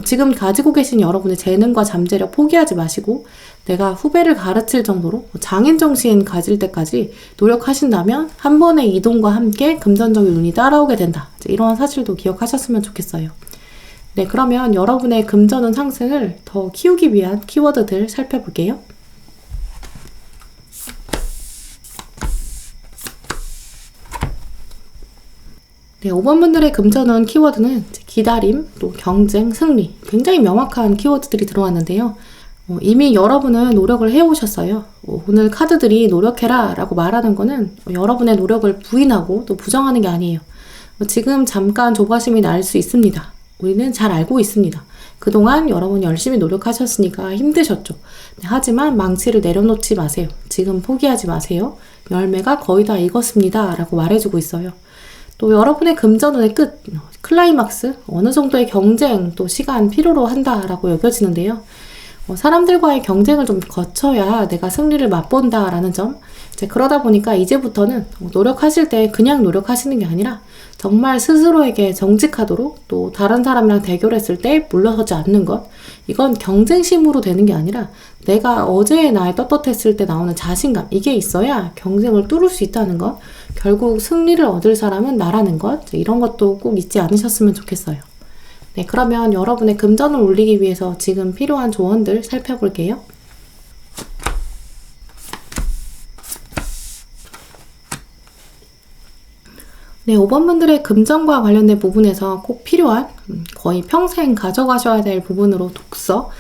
지금 가지고 계신 여러분의 재능과 잠재력 포기하지 마시고 내가 후배를 가르칠 정도로 장인정신 가질 때까지 노력하신다면 한 번의 이동과 함께 금전적인 운이 따라오게 된다. 이런 사실도 기억하셨으면 좋겠어요. 네, 그러면 여러분의 금전운 상승을 더 키우기 위한 키워드들 살펴볼게요. 네, 5번 분들의 금전운 키워드는 기다림, 또 경쟁, 승리 굉장히 명확한 키워드들이 들어왔는데요. 이미 여러분은 노력을 해오셨어요. 오늘 카드들이 노력해라 라고 말하는 거는 여러분의 노력을 부인하고 또 부정하는 게 아니에요. 지금 잠깐 조바심이 날 수 있습니다. 우리는 잘 알고 있습니다. 그동안 여러분이 열심히 노력하셨으니까 힘드셨죠. 네, 하지만 망치를 내려놓지 마세요. 지금 포기하지 마세요. 열매가 거의 다 익었습니다 라고 말해주고 있어요. 또 여러분의 금전운의 끝, 클라이막스, 어느 정도의 경쟁, 또 시간 필요로 한다라고 여겨지는데요. 사람들과의 경쟁을 좀 거쳐야 내가 승리를 맛본다라는 점. 그러다 보니까 이제부터는 노력하실 때 그냥 노력하시는 게 아니라 정말 스스로에게 정직하도록 또 다른 사람이랑 대결했을 때 물러서지 않는 것. 이건 경쟁심으로 되는 게 아니라 내가 어제의 나에 떳떳했을 때 나오는 자신감. 이게 있어야 경쟁을 뚫을 수 있다는 것. 결국 승리를 얻을 사람은 나라는 것. 이런 것도 꼭 잊지 않으셨으면 좋겠어요. 네, 그러면 여러분의 금전을 올리기 위해서 지금 필요한 조언들 살펴볼게요. 네, 5번 분들의 금전과 관련된 부분에서 꼭 필요한 거의 평생 가져가셔야 될 부분으로 독서,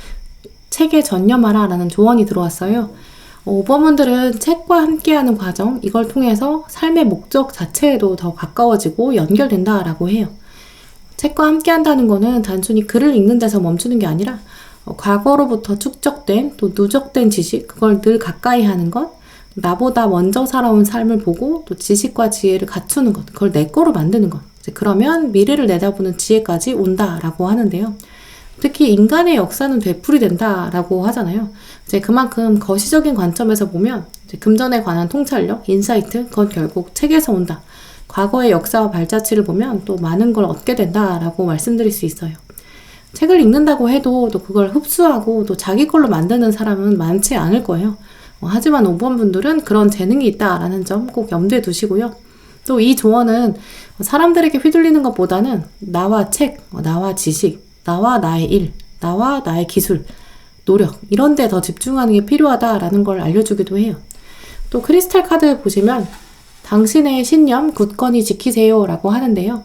책에 전념하라 라는 조언이 들어왔어요. 5번 분들은 책과 함께하는 과정, 이걸 통해서 삶의 목적 자체에도 더 가까워지고 연결된다라고 해요. 책과 함께 한다는 거는 단순히 글을 읽는 데서 멈추는 게 아니라 과거로부터 축적된 또 누적된 지식, 그걸 늘 가까이 하는 것, 나보다 먼저 살아온 삶을 보고 또 지식과 지혜를 갖추는 것, 그걸 내 거로 만드는 것. 그러면 미래를 내다보는 지혜까지 온다라고 하는데요. 특히 인간의 역사는 되풀이된다라고 하잖아요. 그만큼 거시적인 관점에서 보면 금전에 관한 통찰력, 인사이트, 그건 결국 책에서 온다. 과거의 역사와 발자취를 보면 또 많은 걸 얻게 된다라고 말씀드릴 수 있어요. 책을 읽는다고 해도 또 그걸 흡수하고 또 자기 걸로 만드는 사람은 많지 않을 거예요. 하지만 5번 분들은 그런 재능이 있다라는 점 꼭 염두에 두시고요. 또 이 조언은 사람들에게 휘둘리는 것보다는 나와 책, 나와 지식, 나와 나의 일, 나와 나의 기술, 노력 이런 데 더 집중하는 게 필요하다라는 걸 알려주기도 해요. 또 크리스탈 카드 보시면 당신의 신념 굳건히 지키세요 라고 하는데요.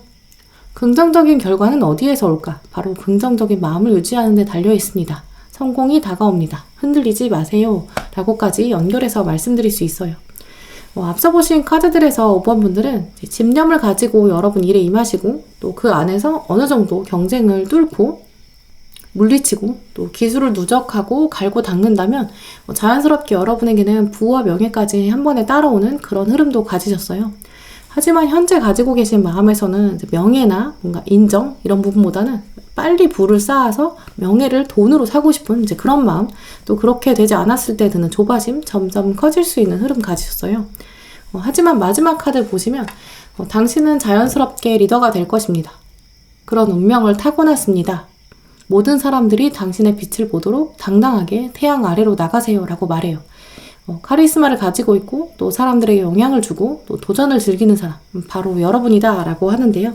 긍정적인 결과는 어디에서 올까? 바로 긍정적인 마음을 유지하는 데 달려 있습니다. 성공이 다가옵니다. 흔들리지 마세요 라고까지 연결해서 말씀드릴 수 있어요. 앞서 보신 카드들에서 5번 분들은 집념을 가지고 여러분 일에 임하시고 또 그 안에서 어느 정도 경쟁을 뚫고 물리치고 또 기술을 누적하고 갈고 닦는다면 자연스럽게 여러분에게는 부와 명예까지 한 번에 따라오는 그런 흐름도 가지셨어요. 하지만 현재 가지고 계신 마음에서는 명예나 뭔가 인정 이런 부분보다는 빨리 부를 쌓아서 명예를 돈으로 사고 싶은 그런 마음, 또 그렇게 되지 않았을 때 드는 조바심 점점 커질 수 있는 흐름 가지셨어요. 하지만 마지막 카드 보시면 당신은 자연스럽게 리더가 될 것입니다. 그런 운명을 타고났습니다. 모든 사람들이 당신의 빛을 보도록 당당하게 태양 아래로 나가세요 라고 말해요. 카리스마를 가지고 있고 또 사람들에게 영향을 주고 또 도전을 즐기는 사람, 바로 여러분이다 라고 하는데요.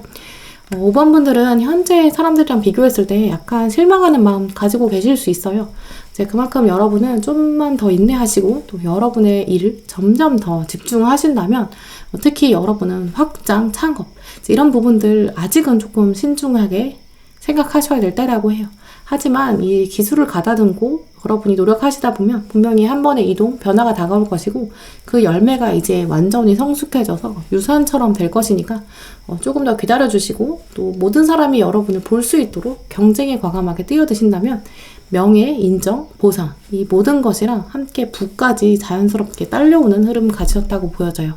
5번 분들은 현재 사람들이랑 비교했을 때 약간 실망하는 마음 가지고 계실 수 있어요. 이제 그만큼 여러분은 좀만 더 인내하시고 또 여러분의 일을 점점 더 집중하신다면, 특히 여러분은 확장, 창업 이런 부분들 아직은 조금 신중하게 생각하셔야 될 때라고 해요. 하지만 이 기술을 가다듬고 여러분이 노력하시다 보면 분명히 한 번의 이동, 변화가 다가올 것이고, 그 열매가 이제 완전히 성숙해져서 유산처럼 될 것이니까 조금 더 기다려주시고, 또 모든 사람이 여러분을 볼 수 있도록 경쟁에 과감하게 뛰어드신다면 명예, 인정, 보상, 이 모든 것이랑 함께 부까지 자연스럽게 딸려오는 흐름 가지셨다고 보여져요.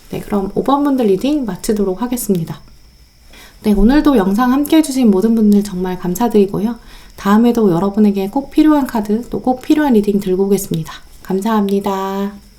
네, 그럼 5번 분들 리딩 마치도록 하겠습니다. 네, 오늘도 영상 함께 해주신 모든 분들 정말 감사드리고요. 다음에도 여러분에게 꼭 필요한 카드, 또 꼭 필요한 리딩 들고 오겠습니다. 감사합니다.